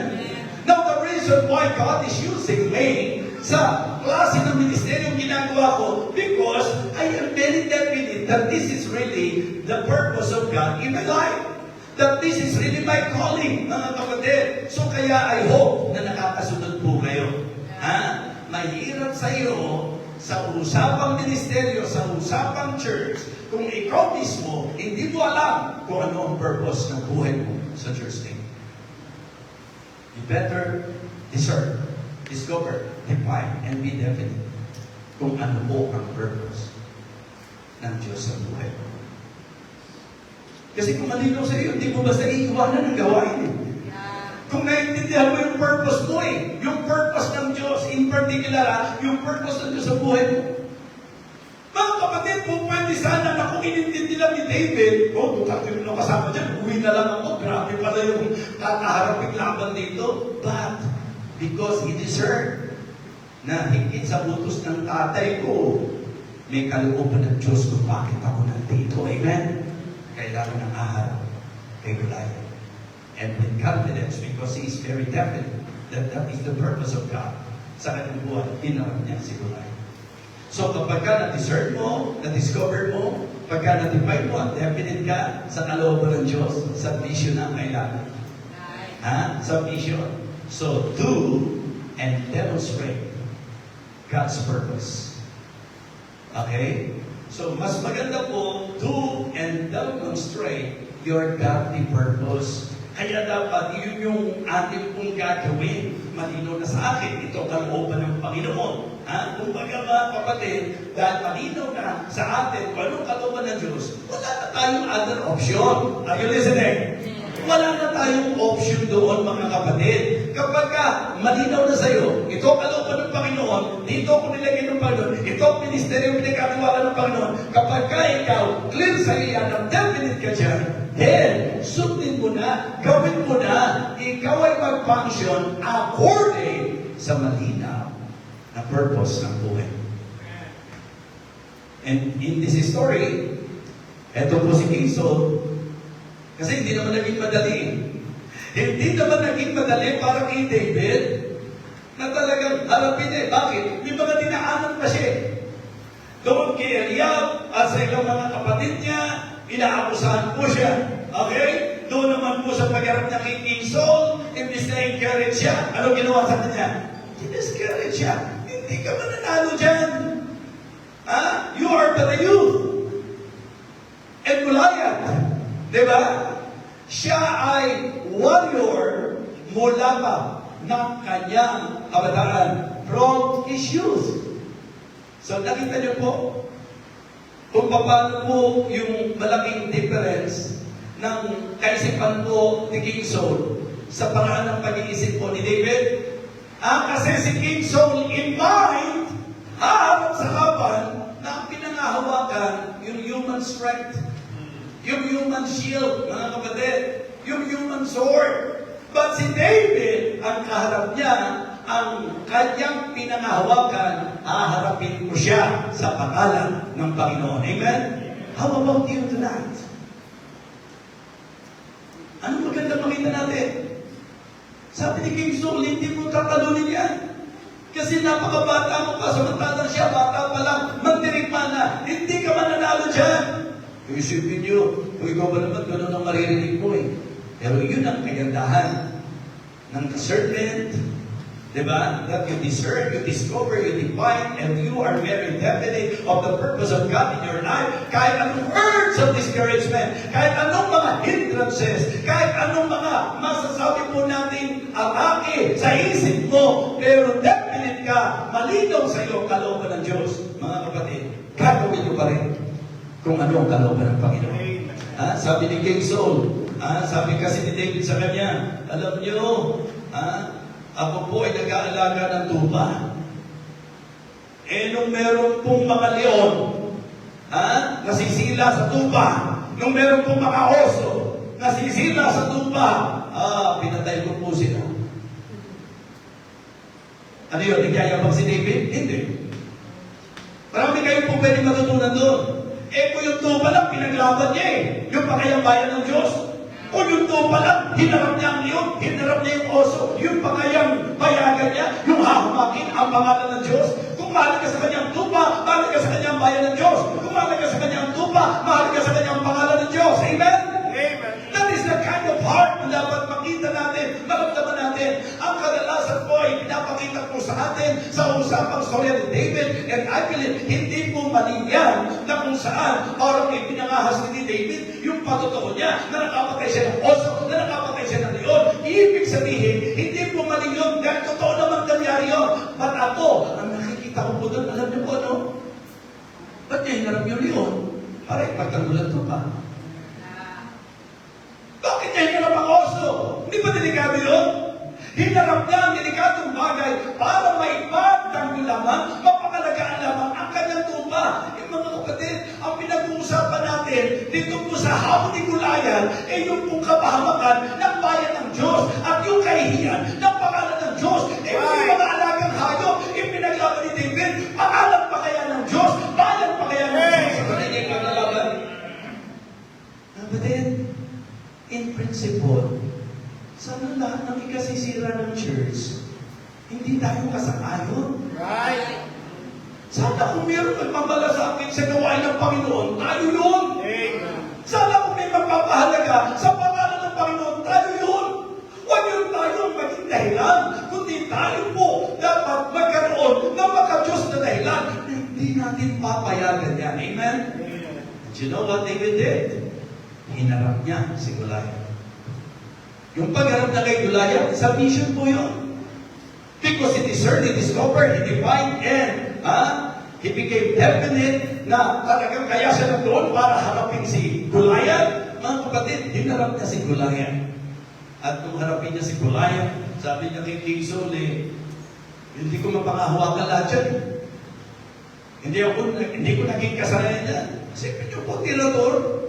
S2: Now, the reason why God is using me sa klase ng ministeryong ginagawa ko, because I am very definite that this is really the purpose of God in my life. That this is really my calling, mga kapatid. So kaya I hope na nakakasunod po kayo. Ha? Mahirap sa iyo, sa usapang ministeryo, sa usapang church, kung ikaw mismo, hindi mo alam kung ano ang purpose ng buhay mo sa church name. You better discern, discover, define, and be definite kung ano po ang purpose ng Diyos sa buhay mo. Kasi kung malinaw sa iyo, hindi mo basta iiwanan ang gawain eh. Kung naiintindihan mo yung purpose mo eh, yung purpose ng Diyos, in particular, yung purpose ng Diyos sa buhay mo. Mga kapatid, kung pwede sana na kung inintindi lang ni David, dutang yung kasama dyan, uwi na lang ako, grabe pala yung kakaharaping laban dito. But, because he discerned na higit sa utos ng tatay ko, may kalooban ng Diyos kung bakit ako nandito. Amen? Kailangan ng aharap kay Goliath. And with confidence, because he is very definite that that is the purpose of God sa kanyang buhay, hinarap niya si Goliath. So kapag ka na-discern mo, na-discover mo, pagka na-define mo, definite ka sa kalooban ng Diyos, sa mission na kailangan. Ha? Sa mission. So do and demonstrate God's purpose. Okay? So mas maganda po, do and demonstrate your godly purpose. Kaya dapat yun yung ating pong gagawin. Malinaw na sa akin, ito kalooban ng Panginoon. Ha? Kung baga mga kapatid, dahil malinaw na sa atin kung anong kalooban ng Diyos, wala na tayong other option. Are you listening? Wala na tayong option doon mga kapatid. Kapag ka malinaw na sa iyo, ito kalooban ng Panginoon, dito ko nilagay ng Panginoon, ito ang ministeryo pinagkatiwala ng Panginoon, kapag ka ikaw, clear sa iyo yan, ang definite ka dyan, then, sundin mo na, gawin mo na, ikaw ay mag-function according sa malinaw na purpose ng buhay. And in this story, eto po si King Saul, kasi hindi naman naging madali. Hindi naman naging madali para kay David na talagang harapin niya. Bakit? May mga dinaanan pa siya. Doon kay Eliab at sa ilang mga kapatid niya, inaakusahan po siya. Okay? Doon naman po sa pagharap niya kay King Saul, imbis na encourage siya, ano ginawa sa kanya? Discourage siya. Hindi ka mananalo dyan. Ha? You are but a youth. And Goliath, di ba? Siya ay warrior mula pa ng kanyang kabataan from his youth. So nakita niyo po kung paano po yung malaking difference ng kaisipan po ni King Saul sa paraan ng pag-iisip po ni David. Kasi si King Saul in mind, haharap sa laban na ang pinangahawakan yung human strength, yung human shield, mga kapatid, yung human sword. But si David, ang kaharap niya, ang kanyang pinangahawakan, haharapin mo siya sa pangalan ng Panginoon. Amen? How about you tonight? Ano maganda makita natin? Sabi ni King Saul, hindi mo tatalunin yan. Kasi napakabata mo pa, samantalang siya, bata pa lang, mandirigma na, hindi ka mananalo dyan. Isipin nyo, kung ikaw ba naman, gano'n ang maririnig mo eh. Pero yun ang kagandahan ng discernment, diba? That you discern, you discover, you define, and you are very definite of the purpose of God in your life. Kahit anong words of discouragement, kahit anong mga hindrances, kahit anong mga masasabi po natin atake sa isip mo, pero definite ka, malinaw sa iyo ang kalooban ng Diyos. Mga kapatid, gagawin mo pa rin kung ano ang kalooban ng Panginoon. Sabi ni King Saul, sabi kasi ni David sa kanya, alam niyo, ako po ay nag-aalaga ng tupa. Nung meron pong mga leon, nasisila sa tupa. Nung meron pong mga oso, nasisila sa tupa, pinatay ko po sila. Ano yun? Nagyayabang si David? Hindi. Marami kayong po pwede matutunan doon. kung yung tupa lang, pinaglaban niya eh. Yung pakayang bayan ng Diyos. Kung yung tupa lang, hinarap niya ang leon, hinarap niya yung oso, yung pakayang bayagan niya, yung hahumakin ang pangalan ng Diyos. Kung mahal ka sa kanyang tupa, mahal ka sa kanyang bayan ng Diyos. Kung mahal ka sa kanyang tupa, mahal ka sa kanyang pangalan ng Diyos. Amen?
S3: Amen.
S2: That is the kind of heart na dapat makita natin, maramdaman natin. Ang kadalasan po ay pinapakita po sa atin sa usapang storya ni David. And I believe, hindi po mali yan na kung saan parang ipinangahas ni David yung patotoo niya na nakapatay siya ng oso, na nakapatay siya ng leon. Ibig sabihin, hindi po mali yun dahil totoo naman nangyari yun. But ako, ang nakikita ko po doon, alam niyo po ano? Ba't niya hinarap yung leon? Para ipagtanggulan to pa. Bakit niya hinarap ang oso? Hindi ba delikado yun? Hinarap niya ang delikadong bagay para maipagtanggol lamang, mapakalagaan lamang ang kanyang tupa. Mga kapatid, ang pinag-uusapan natin dito po sa hamon ni Goliath ay yung pong kapahamakan ng bayan ng Diyos at yung kahihiyan ng pangalan ng Diyos. Yung mga alagang hayop, yung pinaglaban ni David, pangalan pa kaya ng Diyos, bayan pa kaya ng Diyos. Sa kanyang paglalaban.
S1: Kapatid, in principle, sana lahat ng ikasisira ng church, hindi tayo kasang-ayon.
S3: Right.
S2: Sana kung mayroong nagmamalasakit sa gawain ng Panginoon, tayo yun.
S3: Amen.
S2: Sana kung may magpapahalaga sa pangalan ng Panginoon, tayo yun. Huwag yun tayo maging dahilan, kundi tayo po dapat magkaroon ng maka-Diyos na dahilan na hindi natin papayagan yan. Amen? Do you know what David did? Hinarap niya si Goliath. Yung pagharap na kay Goliath, sa mission po yun. Because he discerned, he discovered, he defined, and he became definite na talagang kaya siya nagdoon para harapin si Goliath. Mga kapatid, hinarap niya si Goliath. At nung harapin niya si Goliath, sabi niya kay King Saul, hindi ko mapangahawakan lahat yan. Hindi ko naging kasanayan yan. Isipin niyo po, tirador.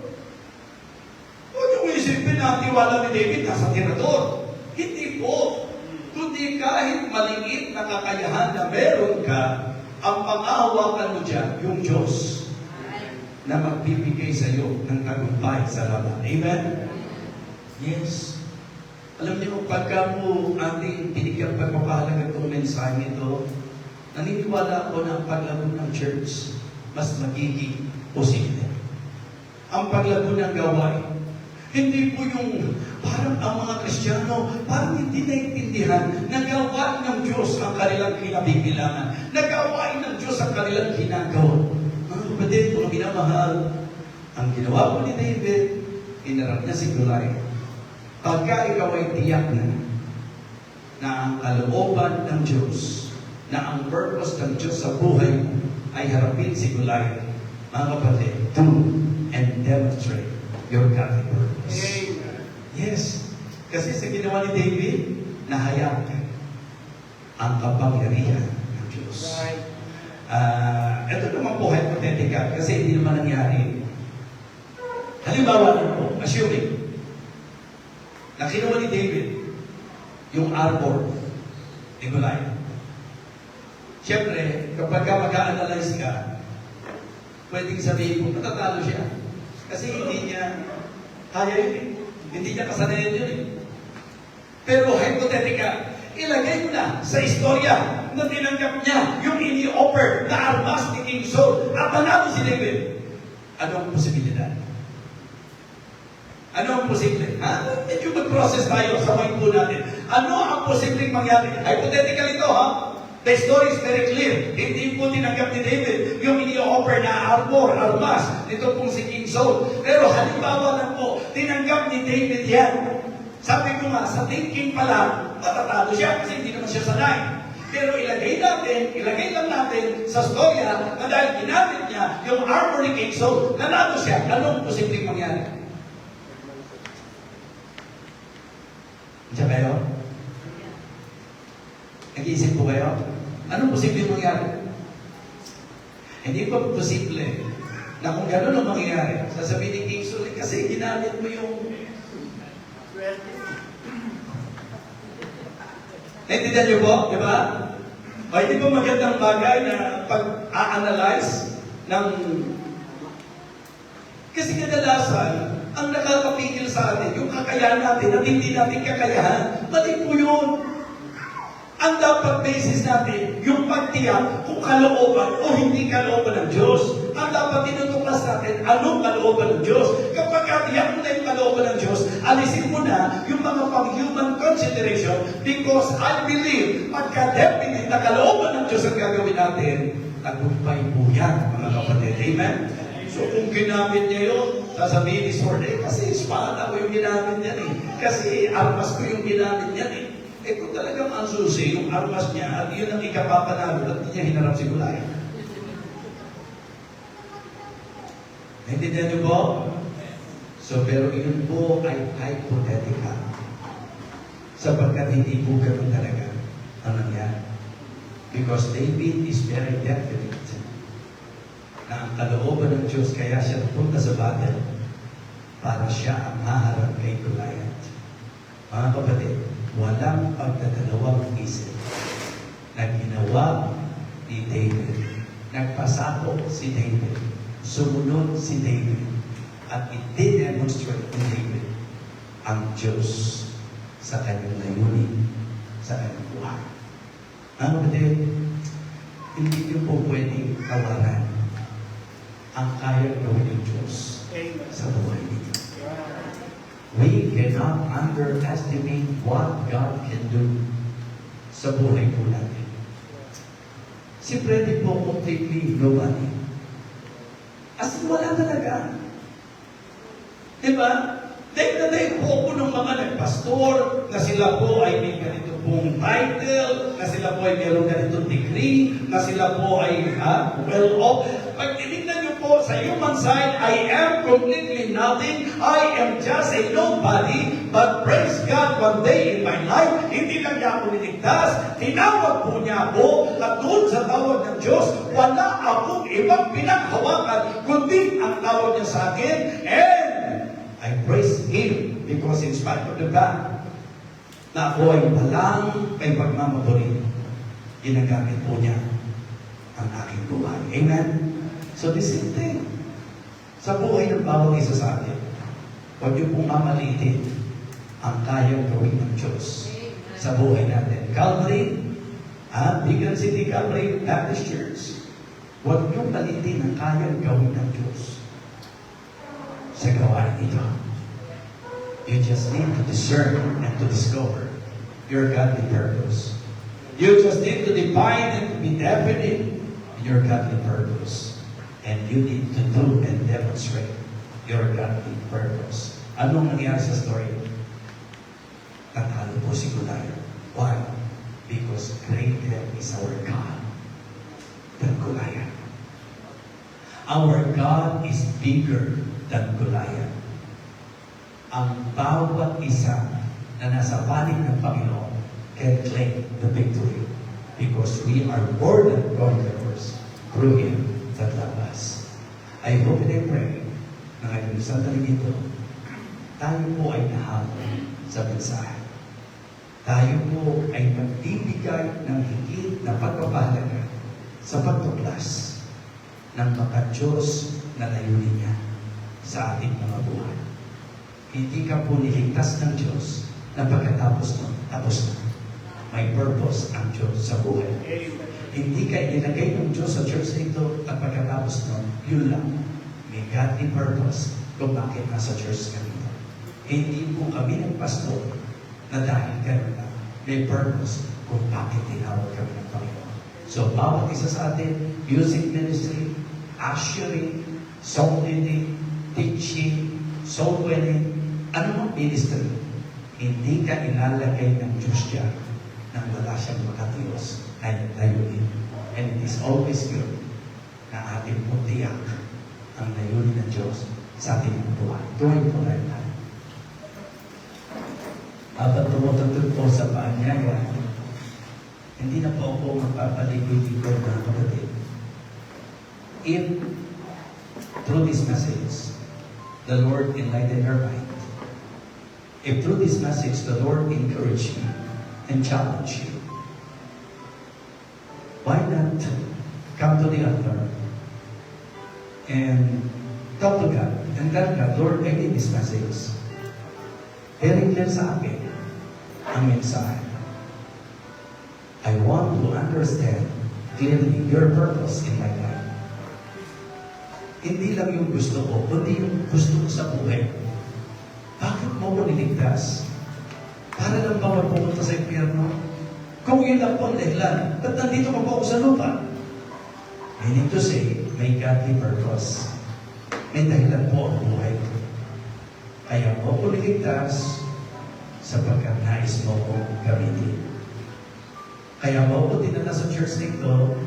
S2: Huwag niyo isipin na ang tiwala ni David nasa tirador. Hindi po. Kundi kahit maliit na kakayahan na meron ka, ang pangahawakan mo dyan, yung Diyos na magbibigay sa iyo ng tagumpay sa laban. Amen? Yes. Alam niyo, pagka po ating binigyan pagpapahalaga itong mensahe ito, naniniwala ako na ang paglago ng church mas magiging posible. Ang paglago ng gawain. Hindi po yung parang ang mga Kristiyano, parang hindi naiintindihan na gawain ng Diyos ang kanilang kinabibilangan. Na gawain ng Diyos ang kanilang ginagawa. Mga kapatid, kung minamahal, ang ginawa po ni David, inarap niya si Goliath. Pagka ikaw ay tiyak na ang kalooban ng Diyos, na ang purpose ng Diyos sa buhay mo ay harapin si Goliath, mga kapatid, do and demonstrate your godly purpose.
S3: Amen.
S1: Yes. Kasi sa ginawa ni David, nahayag ang kapangyarihan ng Diyos.
S3: Right.
S1: Ito naman po hypothetical kasi hindi naman nangyari. Halimbawa lang po, assuming na kinuha ni David yung armor ni Goliath. Siyempre, kapag mag-a-analyze ka, pwedeng sabihin mo, matatalo siya. Kasi hindi niya kaya yun eh. Hindi niya kasanayan yun eh. Pero hypothetical, ilagay mo na sa istorya na tinanggap niya yung ini-offer na armas ni King Saul at nanalo si David. Ano ang posibilidad? Ano ang posible? Medyo mag-process tayo sa mind po natin. Ano ang posibleng mangyari? Hypothetical ito The story is very clear. Hindi po tinanggap ni David yung ini-offer na armor, armas, nito pong si King Saul. Pero halimbawa lang po, tinanggap ni David yan. Sabi ko nga, sa thinking pa lang, matatalo siya kasi hindi naman siya sanay. Pero ilagay lang natin sa storya na dahil ginamit niya yung armor ni King Saul, nanalo siya. Anong posibleng mangyari? Diyan kayo? Nag-iisip po kayo? Anong posibleng mangyari? Hindi pa posible na kung gano'n ang mangyari, sasabihin ni King Saul, kasi ginamit mo yung... Naintindihan niyo po? Di ba? O hindi ba magandang bagay na pag-a-analyze ng
S2: Kasi kadalasan, ang nakakapigil sa atin, yung kakayahan natin at hindi natin kakayahan, mali po yun. Ang dapat basis natin, yung pagtiyak kung kalooban o hindi kalooban ng Diyos. Ang dapat tinutuklas natin, anong kalooban ng Diyos. Kapag katiyak mo na yung kalooban ng Diyos, alisin mo na yung mga pang-human consideration because I believe pagka-definite na kalooban ng Diyos ang gagawin natin, tagumpay po yan, mga kapatid. Amen? So kung ginamit niya yun, sasabihin ni Sword, kasi espada ko yung ginamit niya eh. Kasi armas ko yung ginamit niya eh. Kung talagang ang susi, yung armas niya, at yun ang ikapapanalo, at niya hinarap si Goliath. Naintindihan niyo po? So, pero yun po ay hypothetical. Sapagkat hindi po ganun talaga ang nangyari. Because David is very definite na ang kalooban ng Diyos kaya siya napunta sa battle para siya ang haharap kay Goliath. Mga kapatid, walang pagdadalawang isip na ginawa ni David. Nagpasako si David. Sumunod si David. At i-demonstrate ni David ang Diyos sa kanyang layunin, sa kanyang buhay. Mga kapatid, hindi niyo po pwedeng tawaran ang kayang gawin ng Diyos sa buhay ninyo. We cannot underestimate what God can do sa buhay po natin. Si Freddy po completely nobody. As in, wala talaga. Diba? Dahil na dahil po ako ng mga nagpastor na sila po ay may ganito pong title, na sila po ay mayroong ganitong degree, na sila po ay well-off. Pag tinignan niyo po sa human side, I am completely nothing. I am just a nobody. But praise God, one day in my life, hindi lang niya ako niligtas. Tinawag po niya ako at doon sa tawag ng Diyos, wala akong ibang pinaghawakan, kundi ang tawag niya sa akin. And I praise Him because in spite of the fact na ako ay walang may pagmamabuli, ginagamit po niya ang aking buhay. Amen? So the same thing. Sa buhay ng bawat isa sa atin, huwag niyo pong mamalitin ang kayang gawin ng Diyos sa buhay natin. Calvary, Bigan City Calvary Baptist Church, huwag niyo malitin ang kayang gawin ng Diyos sa gawain ito. You just need to discern and to discover your godly purpose. You just need to define and to be definite in your godly purpose. And you need to do and demonstrate your godly purpose. Anong nangyari sa story? Natalo po si Goliath. Why? Because greater is our God than Goliath. Our God is bigger than Goliath. Ang bawat isa na nasa panig ng Panginoon can claim the victory because we are more than conquerors through Him that loved us. I hope and I pray na ngayon sa taling ito, tayo po ay nahamon sa mensahe. Tayo po ay magbibigay ng higit na pagpapahalaga sa pagtuklas ng maka-Diyos na layunin niya sa ating mga buhay. Hindi ka po niligtas ng Diyos na pagkatapos nun, tapos na. May purpose ang Diyos sa buhay. Hindi ka ilagay ng Diyos sa church nito at pagkatapos nun, yun lang. May godly purpose kung bakit nasa church ka nito. Hindi po kami ng pastor na dahil ganun lang. May purpose kung bakit tinawag kami ng Panginoon. So, bawat isa sa atin, music ministry, ushering, song leading, teaching, soul winning, anong ministry, hindi ka ilalagay ng Diyos dyan nang wala siyang makatiyos ay layunin. And it is always good na ating putiyak ang layunin ng Diyos sa ating buhay. Tuwing po rin tayo. Habang tumutugtog po sa paanyaya, hindi na po ako magpapaligoy-ligoy mga kapatid. If through this message, the Lord enlightened our mind, if through this message, the Lord encouraged you and challenged you, why not come to the altar and talk to God and tell God, Lord, I need this message. Very clear sa akin ang mensahe. I want to understand clearly your purpose in my life. Hindi lang yung gusto ko, kundi yung gusto ko sa buhay. Bakit mo ko niligtas? Para lang ba mapupunta sa impyerno? Kung yun lang po ang dahilan, ba't nandito pa po ako sa lupa? Meaning to say, may godly purpose. May dahilan po ang buhay ko. Kaya mo ko niligtas sapagkat nais mo ko gamitin. Kaya mo ko dinala sa church nito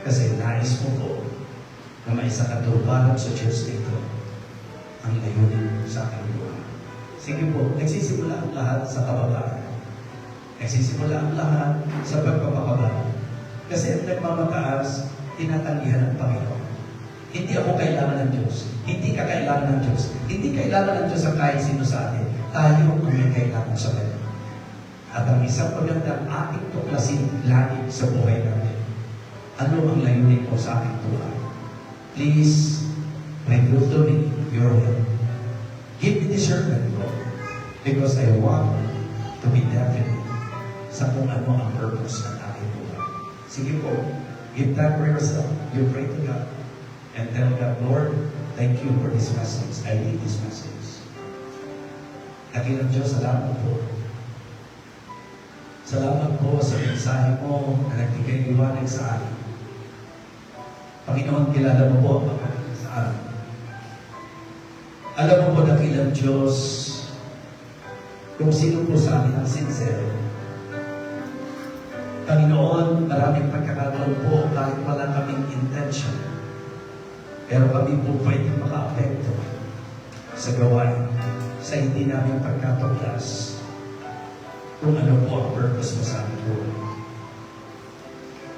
S2: kasi nais mo ko na may isa katuparan sa church nito ang layunin sa aking buhay. Sige po, nagsisimula ang lahat sa kababaan. Nagsisimula ang lahat sa pagpapakababa. Kasi ang nagmamataas, tinatanggihan ng Panginoon. Hindi ako kailangan ng Diyos. Hindi ka kailangan ng Diyos. Hindi kailangan ng Diyos ang kahit sino sa atin. Tayo ang may kailangan sa Kanya. At ang isang magandang ating tuklasin lagi sa buhay natin. Ano ang layunin ko sa ating buhay? Please, reveal to me your will. Give me discernment, Lord. Because I want to be definite sa kung ano ang purpose ng ating buhay. Sige po, give time for yourself. You pray to God. And tell God, Lord, thank you for this message. I need this message. Dakilang Diyos, salamat po. Salamat po sa mensahe mo na nagbigay liwanag sa akin. Panginoon, kilala mo po ang pagkakas sa akin. Alam mo po, dakilang Diyos, kung sino po sa amin ang sincere. Panginoon, maraming pagkakataon po kahit wala kaming intention. Pero kami po pwede maka-apekto sa gawain, sa hindi namin pagkatuklas kung ano po ang purpose mo sa aming buhay.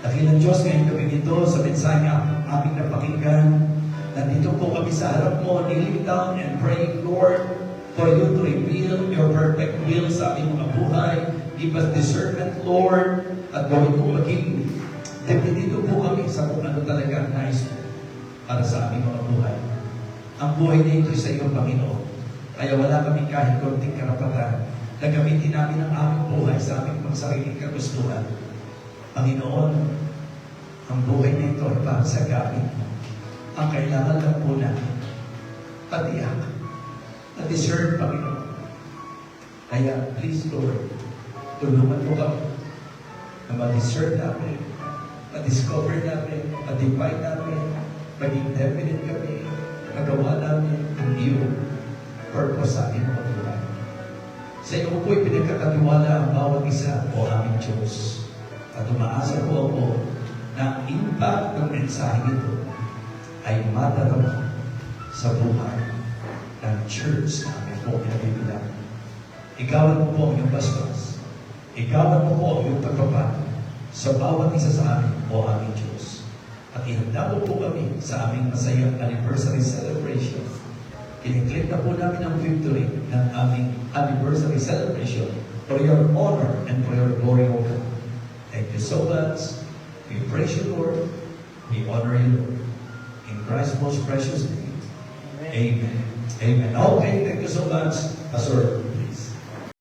S2: Dakilang Diyos, ngayon kami dito sa mensahe aming napakinggan, nandito po kami sa harap mo, kneeling down and praying, Lord, for you to reveal your perfect will sa aming mga buhay. Give us discernment, Lord, at gawin po maging dito po kami sa kung ano talaga ang nais mo para sa aming mga buhay. Ang buhay na ito sa iyo, Panginoon. Kaya wala kami kahit konting karapatan na gamitin namin ang aming buhay sa aming pagsariling kagustuhan. Panginoon, ang buhay na ito ay para sa gamit mo. Ang kailangan lang po namin, patiyak, na discern, Panginoon. Kaya, please, Lord, tulungan mo kami na ma-discern namin, ma-discover namin, ma-define namin, maging definite kami, magawa namin ang iyong purpose sa ating mga buhay. Sa iyo po pinagkakatiwala ang bawat isa o aming Diyos. At umaasa po ako na ang impact ng mensahe ito ay madarama sa buhay ng church na aming po pinabibilang. Ikawan mo po ang iyong basbas. Ikawan mo po ang iyong pagpapano sa bawat isa sa amin o aming Diyos. At ihanda mo po kami sa aming masayang anniversary celebration. Kiniklip na po namin ang victory ng aming anniversary celebration for your honor and for your glory, O God. Thank you so much. We praise you, Lord. We honor you, Lord. In Christ's most precious name. Amen. Amen. Okay, thank you so much, Pastor